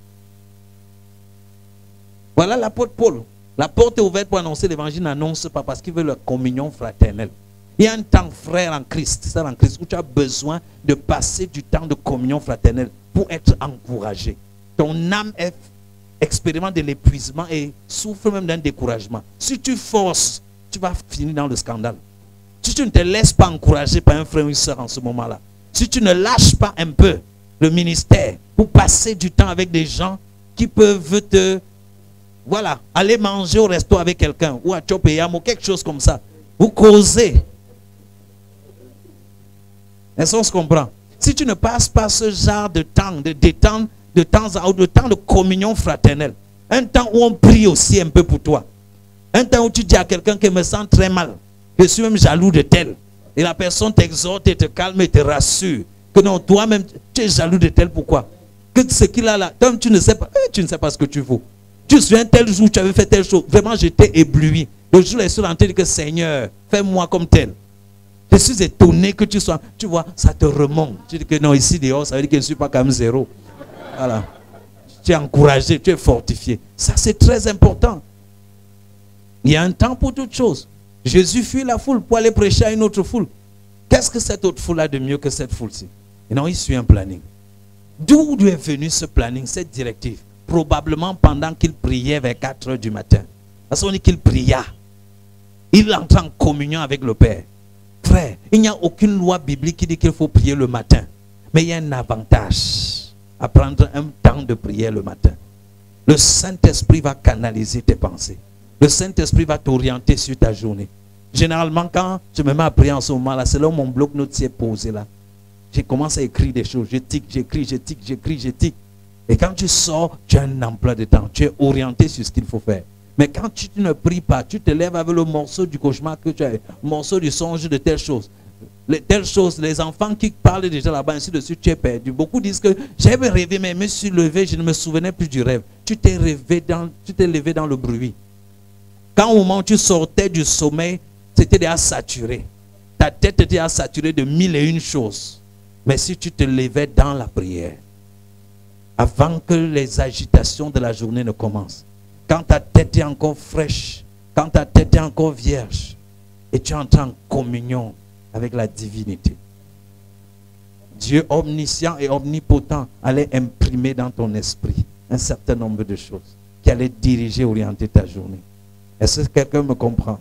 Voilà l'apôtre Paul. La porte est ouverte pour annoncer l'évangile, n'annonce pas parce qu'il veut la communion fraternelle. Il y a un temps, frère en Christ, sœur en Christ, où tu as besoin de passer du temps de communion fraternelle pour être encouragé. Ton âme expérimente de l'épuisement et souffre même d'un découragement. Si tu forces, tu vas finir dans le scandale. Si tu ne te laisses pas encourager par un frère ou une soeur en ce moment-là, si tu ne lâches pas un peu le ministère, pour passer du temps avec des gens qui peuvent te... Voilà, aller manger au resto avec quelqu'un, ou à Chopéam, ou quelque chose comme ça. Vous causez. Est-ce qu'on se comprend? Si tu ne passes pas ce genre de temps, de détente, de temps à autre, de temps de communion fraternelle, un temps où on prie aussi un peu pour toi, un temps où tu dis à quelqu'un qui me sent très mal, je suis même jaloux de tel, et la personne t'exhorte et te calme et te rassure, que non, toi-même, tu es jaloux de tel, pourquoi? Que ce qu'il a là, comme tu ne sais pas, tu ne sais pas ce que tu vaux. Tu te souviens tel jour, tu avais fait telle chose, vraiment j'étais ébloui. Le jour, je suis en train de dire que Seigneur, fais-moi comme tel. Je suis étonné que tu sois, tu vois, ça te remonte. Tu dis que non, ici dehors, ça veut dire que je ne suis pas comme zéro. Voilà. Tu es encouragé, tu es fortifié. Ça, c'est très important. Il y a un temps pour toutes choses. Jésus fuit la foule pour aller prêcher à une autre foule. Qu'est-ce que cette autre foule a de mieux que cette foule-ci? Et non, il suit un planning. D'où est venu ce planning, cette directive? Probablement pendant qu'il priait vers 4 heures du matin. Parce qu'on dit qu'il pria. Il entre en communion avec le Père. Frère, il n'y a aucune loi biblique qui dit qu'il faut prier le matin. Mais il y a un avantage à prendre un temps de prière le matin. Le Saint-Esprit va canaliser tes pensées. Le Saint-Esprit va t'orienter sur ta journée. Généralement, quand je me mets à prier en ce moment-là, c'est là où mon bloc-notes s'est posé là. J'ai commencé à écrire des choses. Je tic, j'écris, je tic, j'écris, je tic. Et quand tu sors, tu as un emploi de temps. Tu es orienté sur ce qu'il faut faire. Mais quand tu ne pries pas, tu te lèves avec le morceau du cauchemar que tu as, le morceau du songe de telle chose. Telle chose, les enfants qui parlent déjà là-bas, ainsi de suite, tu es perdu. Beaucoup disent que j'avais rêvé, mais je me suis levé, je ne me souvenais plus du rêve. Tu t'es levé dans le bruit. Quand au moment où tu sortais du sommeil, c'était déjà saturé. Ta tête était déjà saturée de 1001 choses. Mais si tu te levais dans la prière, avant que les agitations de la journée ne commencent, quand ta tête est encore fraîche, quand ta tête est encore vierge, et tu entres en communion avec la divinité, Dieu omniscient et omnipotent allait imprimer dans ton esprit un certain nombre de choses qui allaient diriger, orienter ta journée. Est-ce que quelqu'un me comprend?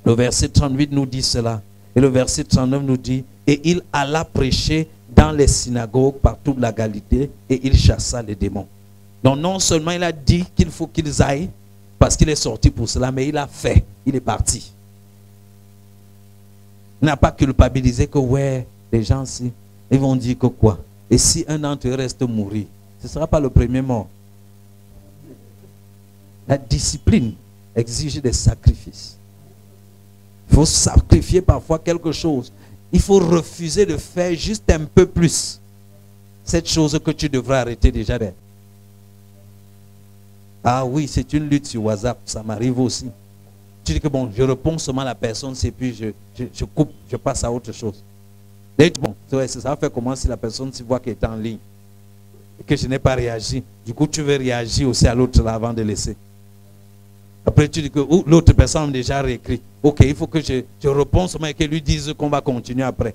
Le verset 38 nous dit cela. Et le verset 39 nous dit, et il alla prêcher dans les synagogues par toute la Galilée et il chassa les démons. Donc non seulement il a dit qu'il faut qu'ils aillent parce qu'il est sorti pour cela, mais il a fait, il est parti. Il n'a pas culpabilisé que ouais, les gens ici, ils vont dire que quoi? Et si un d'entre eux reste mourir, ce ne sera pas le premier mort. La discipline exige des sacrifices. Il faut sacrifier parfois quelque chose. Il faut refuser de faire juste un peu plus cette chose que tu devrais arrêter déjà d'être. Ah oui, c'est une lutte sur WhatsApp, ça m'arrive aussi. Tu dis que bon, je réponds seulement à la personne, c'est puis je coupe, je passe à autre chose. Et bon, ça va faire comment si la personne se voit qu'elle est en ligne et que je n'ai pas réagi. Du coup, tu veux réagir aussi à l'autre là avant de laisser. Après, tu dis que l'autre personne a déjà réécrit. Ok, il faut que je réponds seulement et qu'elle lui dise qu'on va continuer après.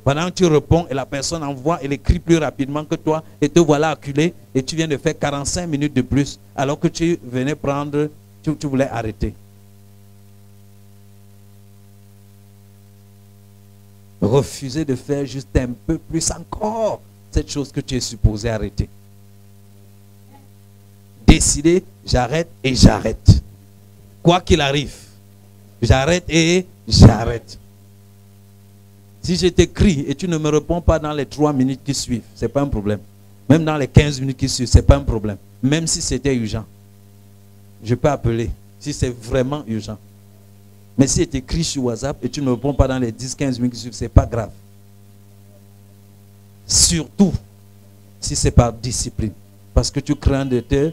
Pendant que tu réponds et la personne envoie, elle écrit plus rapidement que toi et te voilà acculé et tu viens de faire 45 minutes de plus alors que tu venais prendre, tu voulais arrêter. Refuser de faire juste un peu plus encore cette chose que tu es supposé arrêter. Décider, j'arrête et j'arrête. Quoi qu'il arrive, j'arrête et j'arrête. Si je t'écris et tu ne me réponds pas dans les 3 minutes qui suivent, ce n'est pas un problème. Même dans les 15 minutes qui suivent, ce n'est pas un problème. Même si c'était urgent. Je peux appeler si c'est vraiment urgent. Mais si je t'écris sur WhatsApp et tu ne me réponds pas dans les 10-15 minutes qui suivent, ce n'est pas grave. Surtout si c'est par discipline. Parce que tu crains de te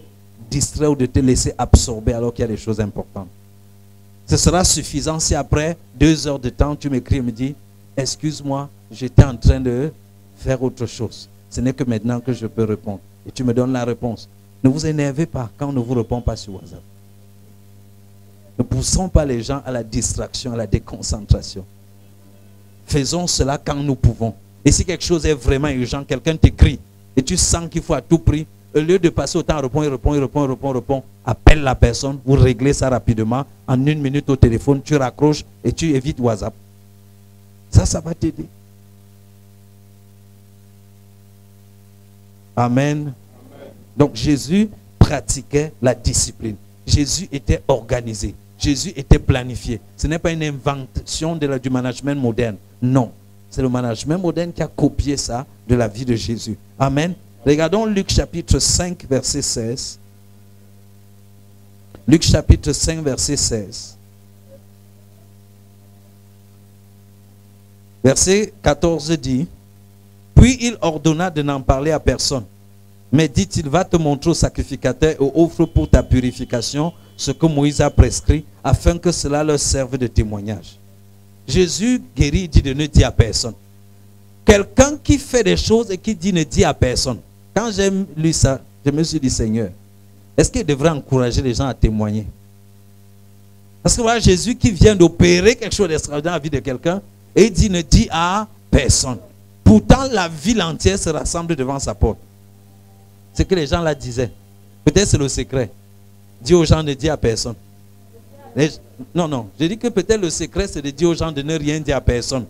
distraire ou de te laisser absorber alors qu'il y a des choses importantes. Ce sera suffisant si après 2 heures de temps, tu m'écris et me dis, excuse-moi, j'étais en train de faire autre chose. Ce n'est que maintenant que je peux répondre. Et tu me donnes la réponse. Ne vous énervez pas quand on ne vous répond pas sur WhatsApp. Ne poussons pas les gens à la distraction, à la déconcentration. Faisons cela quand nous pouvons. Et si quelque chose est vraiment urgent, quelqu'un t'écrit et tu sens qu'il faut à tout prix, au lieu de passer autant, répond, appelle la personne, vous réglez ça rapidement. En 1 minute au téléphone, tu raccroches et tu évites WhatsApp. Ça va t'aider. Amen. Donc Jésus pratiquait la discipline. Jésus était organisé. Jésus était planifié. Ce n'est pas une invention du management moderne. Non. C'est le management moderne qui a copié ça de la vie de Jésus. Amen. Regardons Luc chapitre 5, verset 16. Luc chapitre 5, verset 16. Verset 14 dit, « Puis il ordonna de n'en parler à personne. Mais dit-il, va te montrer au sacrificateur et offre pour ta purification ce que Moïse a prescrit, afin que cela leur serve de témoignage. » Jésus guérit, dit de ne dire à personne. Quelqu'un qui fait des choses et qui dit ne dit à personne. Quand j'ai lu ça, je me suis dit, Seigneur, est-ce qu'il devrait encourager les gens à témoigner? Parce que voilà Jésus qui vient d'opérer quelque chose d'extraordinaire dans la vie de quelqu'un et il dit ne dit à personne. Pourtant, la ville entière se rassemble devant sa porte. C'est ce que les gens là disaient. Peut-être c'est le secret. Dis aux gens de dire à personne. Non. Je dis que peut-être le secret c'est de dire aux gens de ne rien dire à personne.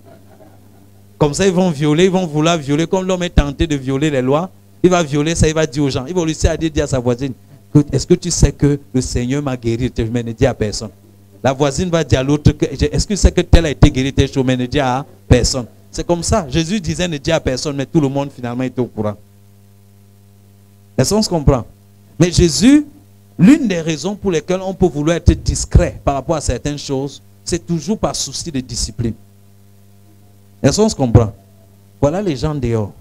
Comme ça ils vont violer, ils vont vouloir violer. Comme l'homme est tenté de violer les lois, il va violer ça, il va dire aux gens. Il va réussir à dire à sa voisine, est-ce que tu sais que le Seigneur m'a guéri? Je ne dis à personne. La voisine va dire à l'autre, est-ce que tu sais que tel a été guéri? Je ne dis à personne. C'est comme ça. Jésus disait ne dire à personne, mais tout le monde finalement était au courant. Est-ce qu'on se comprend? Mais Jésus, l'une des raisons pour lesquelles on peut vouloir être discret par rapport à certaines choses, c'est toujours par souci de discipline. Est-ce qu'on se comprend? Voilà les gens dehors.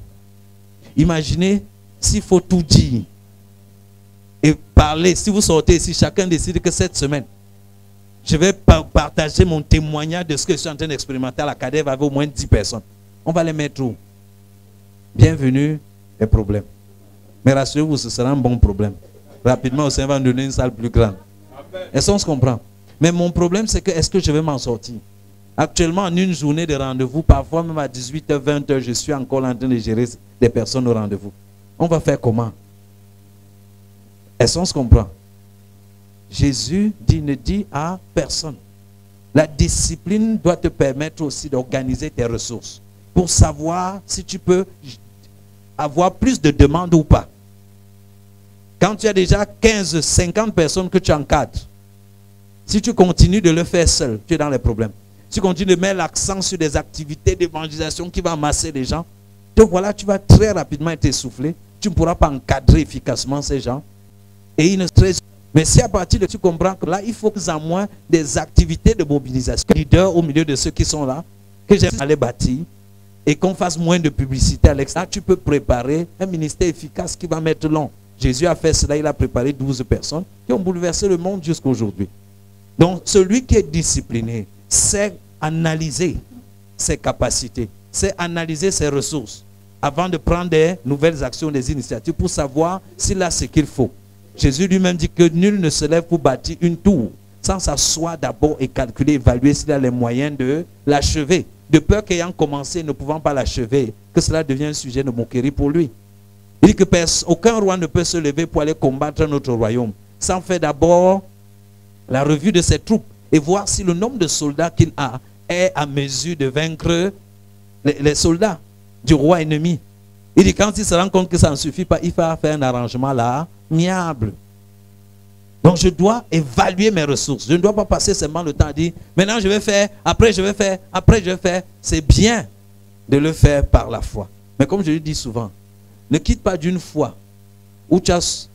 Imaginez s'il faut tout dire et parler. Si vous sortez ici, chacun décide que cette semaine, je vais partager mon témoignage de ce que je suis en train d'expérimenter à la CADEV avec au moins 10 personnes. On va les mettre où? Bienvenue, les problèmes. Mais rassurez-vous, ce sera un bon problème. Rapidement, au Seigneur va nous donner une salle plus grande. Est-ce qu'on se comprend? Mais mon problème, c'est que est-ce que je vais m'en sortir? Actuellement, en une journée de rendez-vous, parfois même à 18h, 20h, je suis encore en train de gérer des personnes au rendez-vous. On va faire comment? Est-ce qu'on se comprend? Jésus dit, ne dit à personne. La discipline doit te permettre aussi d'organiser tes ressources pour savoir si tu peux avoir plus de demandes ou pas. Quand tu as déjà 15, 50 personnes que tu encadres, si tu continues de le faire seul, tu es dans les problèmes. Si tu continues de mettre l'accent sur des activités d'évangélisation qui vont amasser les gens, donc voilà, tu vas très rapidement être essoufflé. Tu ne pourras pas encadrer efficacement ces gens. Et ils ne stressent. Mais si à partir de tu comprends que là, il faut qu'ils aient moins des activités de mobilisation. Leader au milieu de ceux qui sont là, que j'aime aller bâtir, et qu'on fasse moins de publicité à l'extérieur, tu peux préparer un ministère efficace qui va mettre long. Jésus a fait cela, il a préparé 12 personnes qui ont bouleversé le monde jusqu'à aujourd'hui. Donc, celui qui est discipliné, c'est analyser ses capacités, c'est analyser ses ressources avant de prendre des nouvelles actions, des initiatives pour savoir s'il a ce qu'il faut. Jésus lui-même dit que nul ne se lève pour bâtir une tour sans s'asseoir d'abord et calculer, évaluer s'il a les moyens de l'achever. De peur qu'ayant commencé, ne pouvant pas l'achever, que cela devienne un sujet de moquerie pour lui. Il dit que aucun roi ne peut se lever pour aller combattre notre royaume sans faire d'abord la revue de ses troupes et voir si le nombre de soldats qu'il a est à mesure de vaincre les soldats du roi ennemi. Il dit quand il se rend compte que ça ne suffit pas, il va faire un arrangement là, amiable. Donc je dois évaluer mes ressources. Je ne dois pas passer seulement le temps à dire maintenant je vais faire, après je vais faire, après je vais faire. C'est bien de le faire par la foi. Mais comme je le dis souvent, ne quitte pas d'une foi où tu as,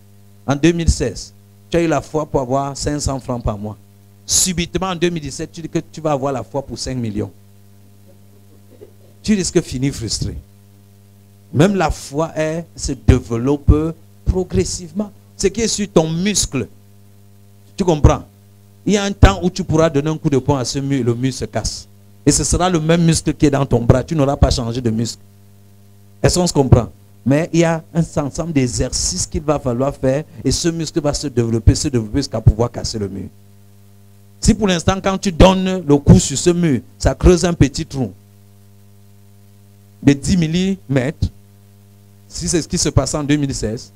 en 2016, tu as eu la foi pour avoir 500 francs par mois. Subitement en 2017, tu dis que tu vas avoir la foi pour 5 millions. Tu risques de finir frustré. Même la foi se développe progressivement. Ce qui est sur ton muscle. Tu comprends? Il y a un temps où tu pourras donner un coup de poing à ce muscle, le muscle se casse. Et ce sera le même muscle qui est dans ton bras. Tu n'auras pas changé de muscle. Est-ce qu'on se comprend? Mais il y a un ensemble d'exercices qu'il va falloir faire et ce muscle va se développer jusqu'à pouvoir casser le mur. Si pour l'instant, quand tu donnes le coup sur ce mur, ça creuse un petit trou de 10 mm, si c'est ce qui se passe en 2016,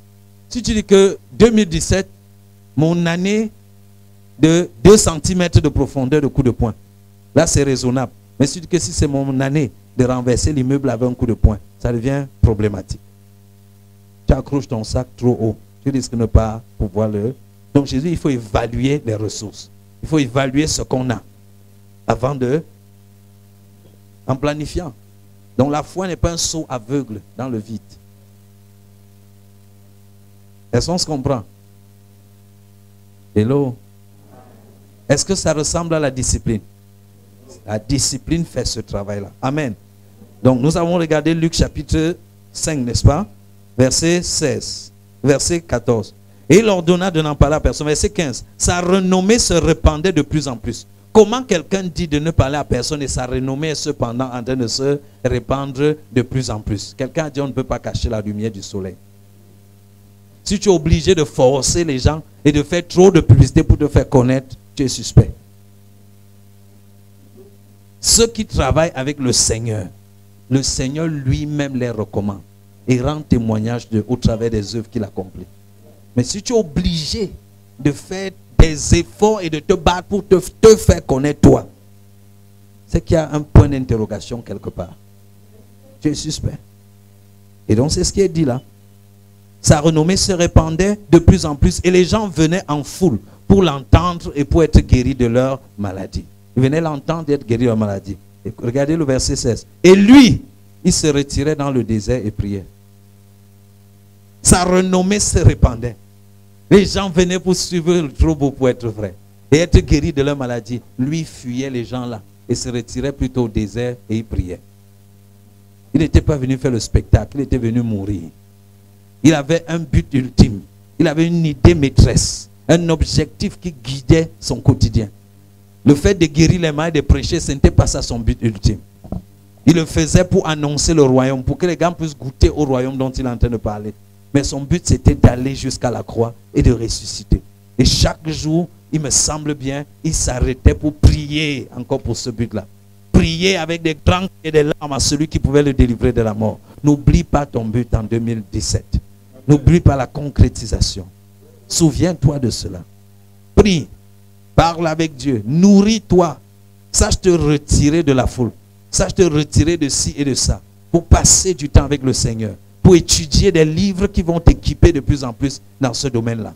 si tu dis que 2017, mon année de 2 cm de profondeur de coup de poing, là c'est raisonnable. Mais si tu dis que si c'est mon année de renverser l'immeuble avec un coup de poing, ça devient problématique. tu accroches ton sac trop haut. Tu risques de ne pas pouvoir le... Donc Jésus, il faut évaluer les ressources. Il faut évaluer ce qu'on a avant de... En planifiant. Donc la foi n'est pas un saut aveugle dans le vide. Est-ce qu'on se comprend? Hello? Est-ce que ça ressemble à la discipline? La discipline fait ce travail-là. Amen. Donc nous avons regardé Luc chapitre 5, n'est-ce pas? Verset 16, verset 14. Et il ordonna de n'en parler à personne. Verset 15. Sa renommée se répandait de plus en plus. Comment quelqu'un dit de ne parler à personne et sa renommée est cependant en train de se répandre de plus en plus? Quelqu'un a dit on ne peut pas cacher la lumière du soleil. Si tu es obligé de forcer les gens et de faire trop de publicité pour te faire connaître, tu es suspect. Ceux qui travaillent avec le Seigneur lui-même les recommande et rend témoignage au travers des œuvres qu'il accomplit. Mais si tu es obligé de faire des efforts et de te battre pour te faire connaître toi, c'est qu'il y a un point d'interrogation quelque part. Tu es suspect. Et donc c'est ce qui est dit là. Sa renommée se répandait de plus en plus et les gens venaient en foule pour l'entendre et pour être guéris de leur maladie. Ils venaient l'entendre et être guéris de leur maladie. Et regardez le verset 16. Et lui, il se retirait dans le désert et priait. Sa renommée se répandait. Les gens venaient pour suivre le trop beau pour être vrai et être guéris de leur maladie. Lui fuyait les gens là et se retirait plutôt au désert et il priait. Il n'était pas venu faire le spectacle, il était venu mourir. Il avait un but ultime. Il avait une idée maîtresse, un objectif qui guidait son quotidien. Le fait de guérir les malades et de prêcher, ce n'était pas ça son but ultime. Il le faisait pour annoncer le royaume, pour que les gens puissent goûter au royaume dont il est en train de parler. Mais son but, c'était d'aller jusqu'à la croix et de ressusciter. Et chaque jour, il me semble bien, il s'arrêtait pour prier encore pour ce but-là. Prier avec des grands et des larmes à celui qui pouvait le délivrer de la mort. N'oublie pas ton but en 2017. N'oublie pas la concrétisation. Souviens-toi de cela. Prie. Parle avec Dieu. Nourris-toi. Sache te retirer de la foule. Sache te retirer de ci et de ça. Pour passer du temps avec le Seigneur. Pour étudier des livres qui vont t'équiper de plus en plus dans ce domaine-là.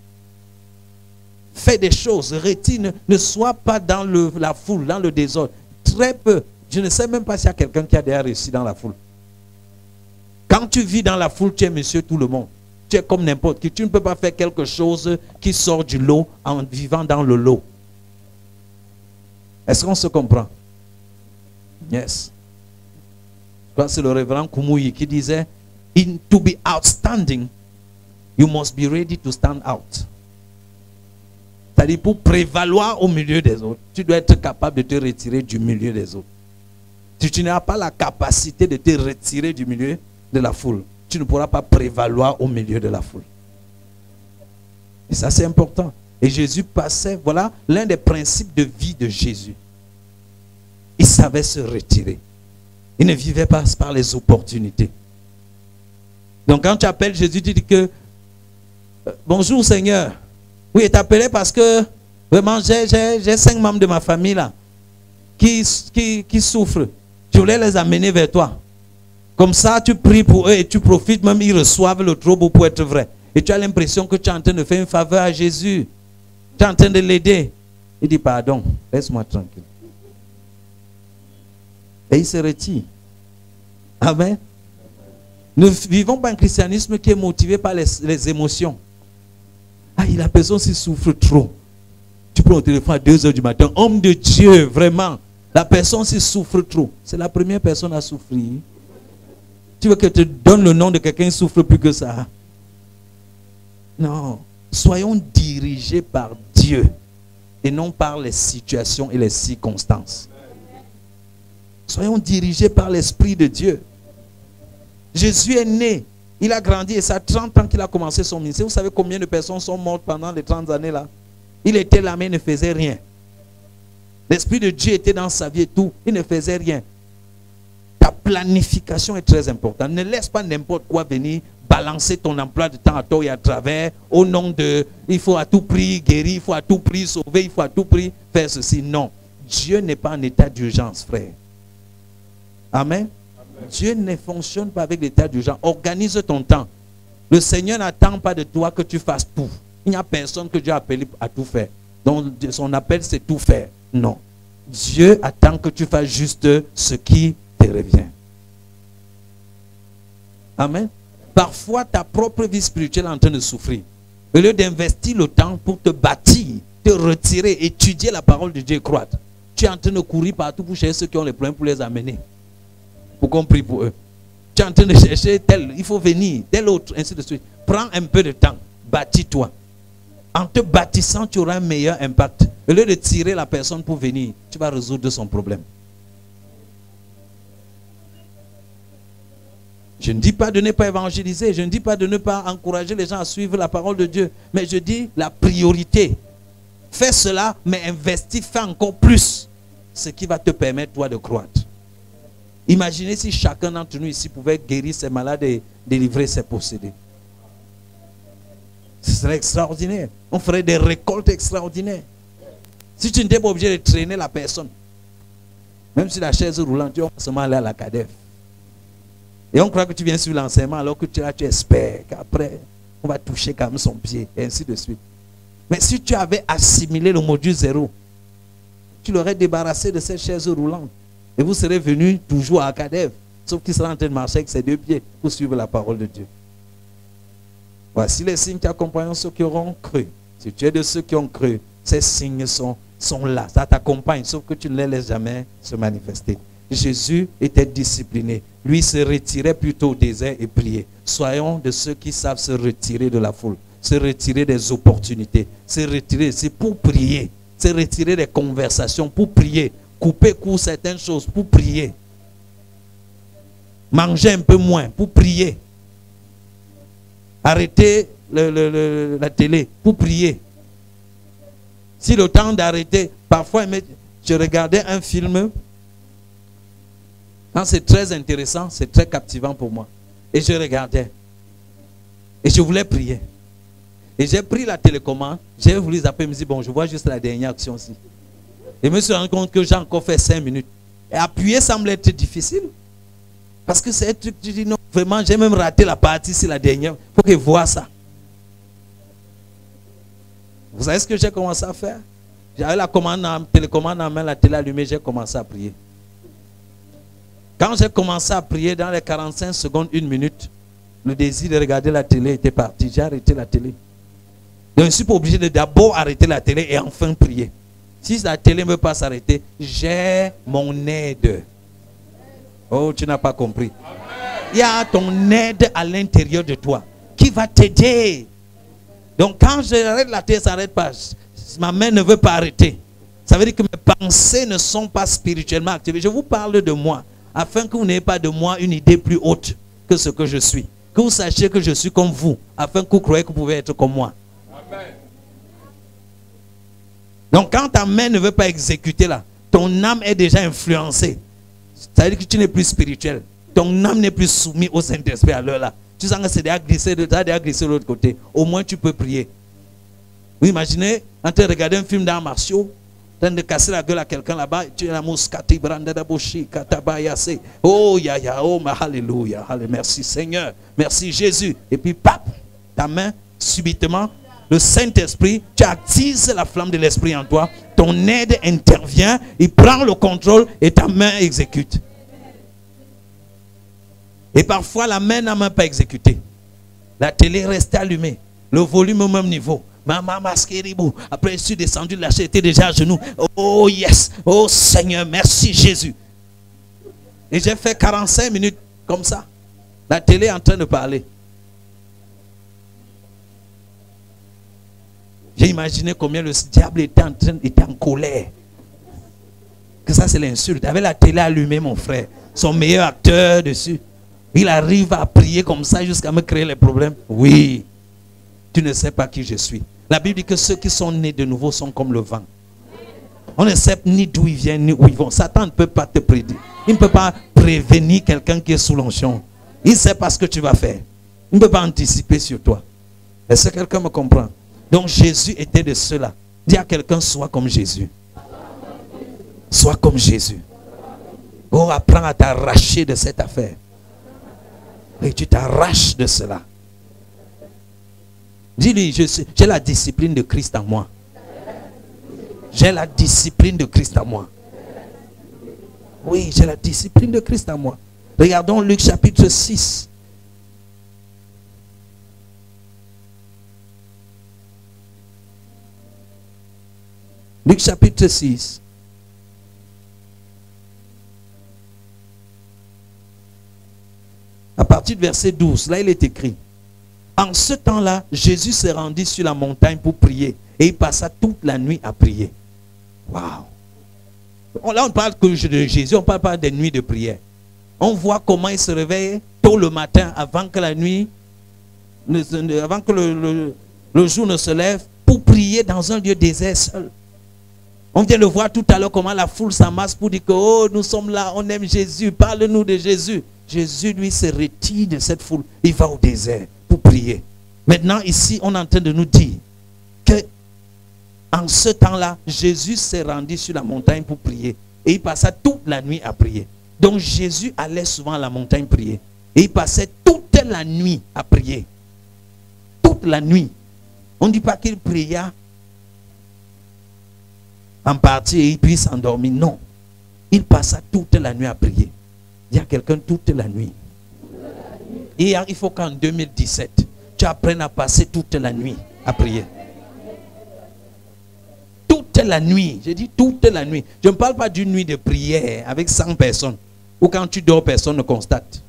Fais des choses. Retire. Ne sois pas dans la foule, dans le désordre. Très peu. Je ne sais même pas s'il y a quelqu'un qui a déjà réussi dans la foule. Quand tu vis dans la foule, tu es monsieur tout le monde. Tu es comme n'importe qui. Tu ne peux pas faire quelque chose qui sort du lot en vivant dans le lot. Est-ce qu'on se comprend? Yes. C'est le révérend Kumuyi qui disait, to be outstanding, you must be ready to stand out. C'est-à-dire pour prévaloir au milieu des autres, tu dois être capable de te retirer du milieu des autres. Si tu n'as pas la capacité de te retirer du milieu de la foule, tu ne pourras pas prévaloir au milieu de la foule. Et ça, c'est important. Et Jésus passait, voilà l'un des principes de vie de Jésus. Il savait se retirer. Il ne vivait pas par les opportunités. Donc quand tu appelles Jésus, tu dis que bonjour Seigneur. Oui, il t'appelait parce que vraiment j'ai 5 membres de ma famille là qui souffrent. Je voulais les amener vers toi. Comme ça, tu pries pour eux et tu profites, même ils reçoivent le trop beau pour être vrai. Et tu as l'impression que tu es en train de faire une faveur à Jésus. Tu es en train de l'aider. Il dit pardon, laisse-moi tranquille. Et il se retire. Amen. Nous ne vivons pas un christianisme qui est motivé par les émotions. Ah, la personne s'y souffre trop. Tu prends au téléphone à 2 h du matin. Homme de Dieu, vraiment. La personne s'y souffre trop. C'est la première personne à souffrir. Tu veux que je te donne le nom de quelqu'un qui souffre plus que ça? Non. Soyons dirigés par Dieu et non par les situations et les circonstances. Soyons dirigés par l'Esprit de Dieu. Jésus est né. Il a grandi et ça a 30 ans qu'il a commencé son ministère. Vous savez combien de personnes sont mortes pendant les 30 années là? Il était là mais il ne faisait rien. L'Esprit de Dieu était dans sa vie et tout. Il ne faisait rien. Ta planification est très importante. Ne laisse pas n'importe quoi venir balancer ton emploi de temps à tort et à travers au nom de il faut à tout prix guérir, il faut à tout prix sauver, il faut à tout prix faire ceci. Non. Dieu n'est pas en état d'urgence, frère. Amen. Dieu ne fonctionne pas avec l'état d'urgence. Organise ton temps. Le Seigneur n'attend pas de toi que tu fasses tout. Il n'y a personne que Dieu a appelé à tout faire. Donc son appel, c'est tout faire. Non. Dieu attend que tu fasses juste ce qui te revient. Amen. Parfois, ta propre vie spirituelle est en train de souffrir. Au lieu d'investir le temps pour te bâtir, te retirer, étudier la parole de Dieu et croître, tu es en train de courir partout pour chercher ceux qui ont les problèmes pour les amener. Pour qu'on prie pour eux. Tu es en train de chercher tel, il faut venir, tel autre, ainsi de suite. Prends un peu de temps, bâtis-toi. En te bâtissant, tu auras un meilleur impact. Au lieu de tirer la personne pour venir, tu vas résoudre son problème. Je ne dis pas de ne pas évangéliser, je ne dis pas de ne pas encourager les gens à suivre la parole de Dieu, mais je dis la priorité. Fais cela, mais investis, fais encore plus, ce qui va te permettre toi de croître. Imaginez si chacun d'entre nous ici pouvait guérir ses malades et délivrer ses possédés. Ce serait extraordinaire. On ferait des récoltes extraordinaires. Si tu n'étais pas obligé de traîner la personne, même si la chaise roulante, tu vas seulement aller à la CADEF. Et on croit que tu viens sur l'enseignement alors que tu espères qu'après, on va toucher quand même son pied, et ainsi de suite. Mais si tu avais assimilé le module 0, tu l'aurais débarrassé de cette chaise roulante. Et vous serez venu toujours à CADEF, sauf qu'il sera en train de marcher avec ses deux pieds pour suivre la parole de Dieu. Voici les signes qui accompagnent ceux qui auront cru. Si tu es de ceux qui ont cru, ces signes sont là. Ça t'accompagne, sauf que tu ne les laisses jamais se manifester. Jésus était discipliné. Lui se retirait plutôt au désert et priait. Soyons de ceux qui savent se retirer de la foule, se retirer des opportunités, se retirer, c'est pour prier, se retirer des conversations pour prier, couper court certaines choses pour prier, manger un peu moins pour prier, arrêter la télé pour prier. Si le temps d'arrêter, parfois je regardais un film. Quand c'est très intéressant, c'est très captivant pour moi. Et je regardais. Et je voulais prier. Et j'ai pris la télécommande. J'ai voulu zapper, je me dis, bon, je vois juste la dernière action ici. Et je me suis rendu compte que j'ai encore fait 5 minutes. Et appuyer semble être difficile. Parce que c'est un truc, tu dis, non, vraiment, j'ai même raté la partie, c'est la dernière. Il faut que je voie ça. Vous savez ce que j'ai commencé à faire? J'avais la télécommande en main, la télé allumée, j'ai commencé à prier. Quand j'ai commencé à prier, dans les 45 secondes, 1 minute, le désir de regarder la télé était parti. J'ai arrêté la télé. Donc je ne suis pas obligé de d'abord arrêter la télé et enfin prier. Si la télé ne veut pas s'arrêter, j'ai mon aide. Oh, tu n'as pas compris. Il y a ton aide à l'intérieur de toi qui va t'aider. Donc quand j'arrête la télé, ça n'arrête pas. Ma main ne veut pas arrêter. Ça veut dire que mes pensées ne sont pas spirituellement activées. Je vous parle de moi, afin que vous n'ayez pas de moi une idée plus haute que ce que je suis. Que vous sachiez que je suis comme vous, afin que vous croyez que vous pouvez être comme moi. Amen. Donc quand ta main ne veut pas exécuter là, ton âme est déjà influencée. Ça veut dire que tu n'es plus spirituel. Ton âme n'est plus soumise au Saint-Esprit à l'heure là. Tu sens que c'est déjà glissé de l'autre côté. Au moins tu peux prier. Vous imaginez, en train de regarder un film d'arts martiaux, en train de casser la gueule à quelqu'un là-bas, tu es la mouskati, brandadaboshi, katabayase. Oh, oh, alléluia, merci Seigneur, merci Jésus. Et puis, pap, ta main, subitement, le Saint-Esprit, tu attises la flamme de l'Esprit en toi, ton aide intervient, il prend le contrôle et ta main exécute. Et parfois, la main n'a même pas exécuté. La télé reste allumée, le volume au même niveau. Maman masqueribou. Après, je suis descendu de la chaise, j'étais déjà à genoux. Oh yes, oh Seigneur, merci Jésus. Et j'ai fait 45 minutes comme ça. La télé est en train de parler. J'ai imaginé combien le diable était en colère. Que ça, c'est l'insulte. Avec la télé allumée, mon frère, son meilleur acteur dessus, il arrive à prier comme ça jusqu'à me créer les problèmes. Oui, tu ne sais pas qui je suis. La Bible dit que ceux qui sont nés de nouveau sont comme le vent. On ne sait ni d'où ils viennent, ni où ils vont. Satan ne peut pas te prédire. Il ne peut pas prévenir quelqu'un qui est sous l'onction. Il ne sait pas ce que tu vas faire. Il ne peut pas anticiper sur toi. Est-ce que quelqu'un me comprend? Donc Jésus était de ceux-là. Dis à quelqu'un, sois comme Jésus. Sois comme Jésus. Oh, apprends à t'arracher de cette affaire. Et tu t'arraches de cela. Dis-lui, j'ai la discipline de Christ en moi. J'ai la discipline de Christ en moi. Oui, j'ai la discipline de Christ en moi. Regardons Luc chapitre 6. Luc chapitre 6. À partir du verset 12, là il est écrit. En ce temps-là, Jésus s'est rendu sur la montagne pour prier. Et il passa toute la nuit à prier. Waouh! Là on parle que de Jésus, on ne parle pas des nuits de prière. On voit comment il se réveille tôt le matin avant que la nuit, avant que le jour ne se lève, pour prier dans un lieu désert seul. On vient de voir tout à l'heure comment la foule s'amasse pour dire que oh, nous sommes là, on aime Jésus, parle-nous de Jésus. Jésus, lui, se retire de cette foule. Il va au désert pour prier. Maintenant, ici, on est en train de nous dire que en ce temps-là, Jésus s'est rendu sur la montagne pour prier. Et il passa toute la nuit à prier. Donc, Jésus allait souvent à la montagne prier. Et il passait toute la nuit à prier. Toute la nuit. On ne dit pas qu'il pria en partie et puis s'endormir. Non. Il passa toute la nuit à prier. Il y a quelqu'un toute la nuit. Et il faut qu'en 2017, tu apprennes à passer toute la nuit à prier. Toute la nuit. Je dis toute la nuit. Je ne parle pas d'une nuit de prière avec 100 personnes. Ou quand tu dors, personne ne constate.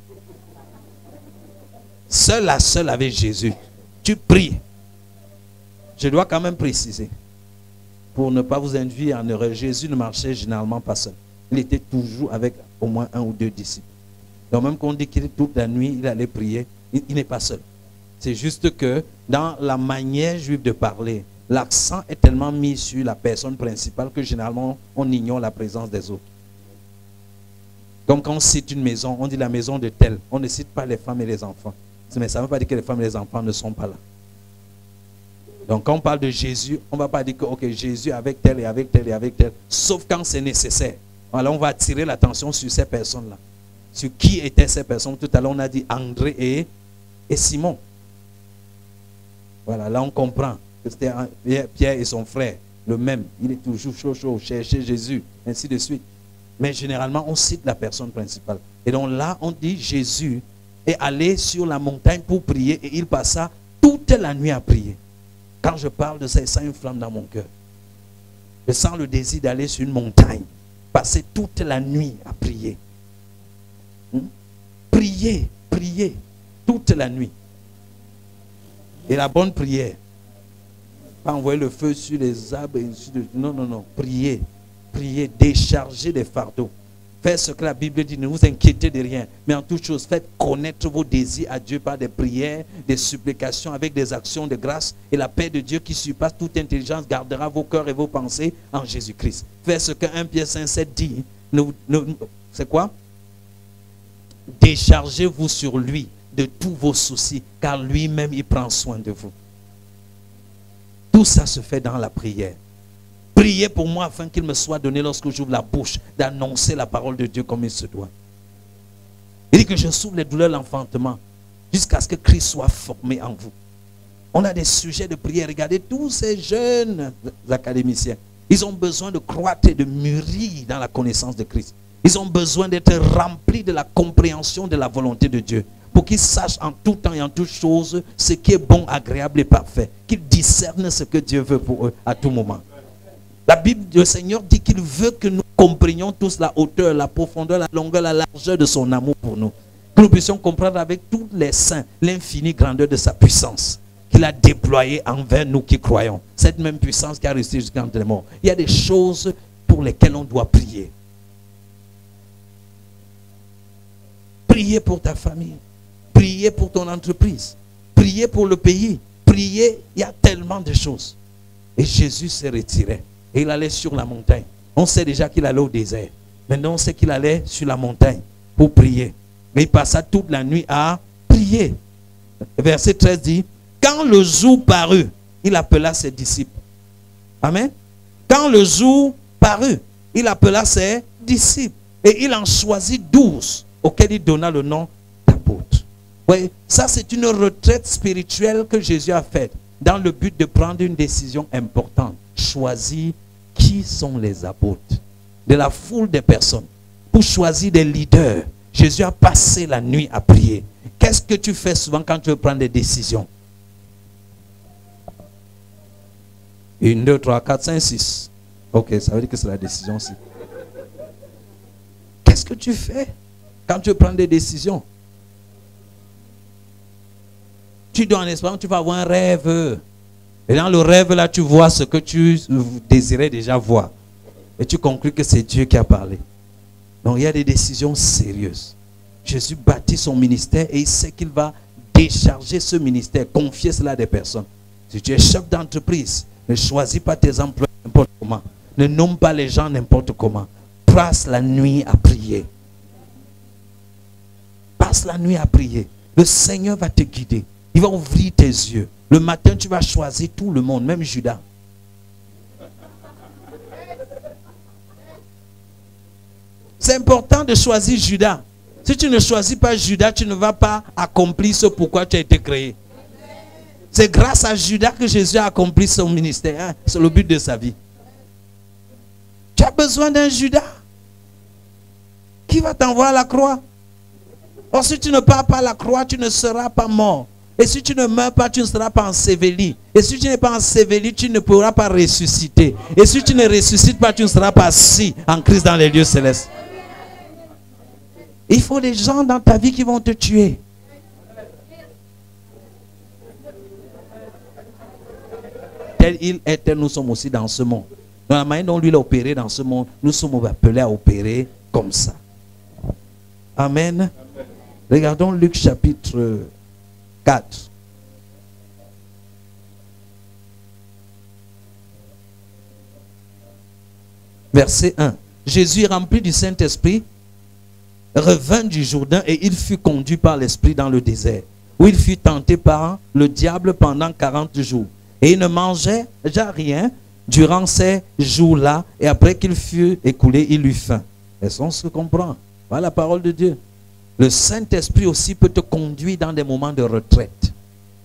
Seul à seul avec Jésus. Tu pries. Je dois quand même préciser. Pour ne pas vous induire en erreur, Jésus ne marchait généralement pas seul. Il était toujours avec au moins 1 ou 2 disciples. Donc même qu'on dit qu'il toute la nuit, il allait prier, il n'est pas seul. C'est juste que dans la manière juive de parler, l'accent est tellement mis sur la personne principale que généralement on ignore la présence des autres. Comme quand on cite une maison, on dit la maison de tel. On ne cite pas les femmes et les enfants. Mais ça ne veut pas dire que les femmes et les enfants ne sont pas là. Donc quand on parle de Jésus, on ne va pas dire que ok, Jésus avec tel et avec tel et avec tel. Sauf quand c'est nécessaire. Alors on va attirer l'attention sur ces personnes-là. Sur qui étaient ces personnes. Tout à l'heure on a dit André et Simon. Voilà, là on comprend que c'était Pierre et son frère, le même. Il est toujours chaud, chercher Jésus, ainsi de suite. Mais généralement on cite la personne principale. Et donc là on dit Jésus est allé sur la montagne pour prier et il passa toute la nuit à prier. Quand je parle de ça, il sent une flamme dans mon cœur. Je sens le désir d'aller sur une montagne. Passer toute la nuit à prier. Prier, prier. Toute la nuit. Et la bonne prière. Pas envoyer le feu sur les arbres. Et sur non, non, non. Prier. Prier. Décharger des fardeaux. Faites ce que la Bible dit. Ne vous inquiétez de rien. Mais en toute chose, faites connaître vos désirs à Dieu par des prières, des supplications, avec des actions de grâce. Et la paix de Dieu qui surpasse toute intelligence gardera vos cœurs et vos pensées en Jésus-Christ. Faites ce que 1 Pierre 5,7 dit. C'est quoi? Déchargez-vous sur lui de tous vos soucis, car lui-même, il prend soin de vous. Tout ça se fait dans la prière. Priez pour moi afin qu'il me soit donné lorsque j'ouvre la bouche d'annoncer la parole de Dieu comme il se doit. Il dit que je souffre les douleurs de l'enfantement jusqu'à ce que Christ soit formé en vous. On a des sujets de prière. Regardez tous ces jeunes académiciens. Ils ont besoin de croître et de mûrir dans la connaissance de Christ. Ils ont besoin d'être remplis de la compréhension de la volonté de Dieu. Pour qu'ils sachent en tout temps et en toutes choses ce qui est bon, agréable et parfait. Qu'ils discernent ce que Dieu veut pour eux à tout moment. La Bible, le Seigneur dit qu'il veut que nous comprenions tous la hauteur, la profondeur, la longueur, la largeur de son amour pour nous. Que nous puissions comprendre avec tous les saints l'infinie grandeur de sa puissance qu'il a déployée envers nous qui croyons. Cette même puissance qui a resté jusqu'à les morts. Il y a des choses pour lesquelles on doit prier. Prier pour ta famille. Prier pour ton entreprise. Prier pour le pays. Prier, il y a tellement de choses. Et Jésus s'est retiré. Et il allait sur la montagne. On sait déjà qu'il allait au désert. Maintenant, on sait qu'il allait sur la montagne pour prier. Mais il passa toute la nuit à prier. Verset 13 dit, quand le jour parut, il appela ses disciples. Amen. Quand le jour parut, il appela ses disciples. Et il en choisit 12, auxquels il donna le nom d'apôtres. Oui, ça c'est une retraite spirituelle que Jésus a faite. dans le but de prendre une décision importante. Choisir qui sont les apôtres de la foule des personnes. Pour choisir des leaders, Jésus a passé la nuit à prier. Qu'est-ce que tu fais souvent quand tu veux prendre des décisions? 1, 2, 3, 4, 5, 6. Ok, ça veut dire que c'est la décision aussi. Qu'est-ce que tu fais quand tu veux prendre des décisions? Tu dois en espérant, tu vas avoir un rêve. Et dans le rêve, là, tu vois ce que tu désirais déjà voir. Et tu conclus que c'est Dieu qui a parlé. Donc, il y a des décisions sérieuses. Jésus bâtit son ministère et il sait qu'il va décharger ce ministère, confier cela à des personnes. Si tu es chef d'entreprise, ne choisis pas tes emplois n'importe comment. Ne nomme pas les gens n'importe comment. Passe la nuit à prier. Passe la nuit à prier. Le Seigneur va te guider. Il va ouvrir tes yeux. Le matin, tu vas choisir tout le monde, même Judas. C'est important de choisir Judas. Si tu ne choisis pas Judas, tu ne vas pas accomplir ce pourquoi tu as été créé. C'est grâce à Judas que Jésus a accompli son ministère. Hein? C'est le but de sa vie. Tu as besoin d'un Judas qui va t'envoyer à la croix. Or, si tu ne pars pas à la croix, tu ne seras pas mort. Et si tu ne meurs pas, tu ne seras pas enseveli. Et si tu n'es pas enseveli, tu ne pourras pas ressusciter. Et si tu ne ressuscites pas, tu ne seras pas assis en Christ dans les lieux célestes. Il faut des gens dans ta vie qui vont te tuer. Tel il est, tel nous sommes aussi dans ce monde. Dans la manière dont lui a opéré dans ce monde, nous sommes appelés à opérer comme ça. Amen. Regardons Luc chapitre 4. Verset 1. Jésus, rempli du Saint-Esprit, revint du Jourdain et il fut conduit par l'Esprit dans le désert, où il fut tenté par le diable pendant 40 jours. Et il ne mangeait déjà rien durant ces jours-là, et après qu'il fut écoulé, il eut faim. Est-ce qu'on se comprend? Voilà la parole de Dieu. Le Saint-Esprit aussi peut te conduire dans des moments de retraite,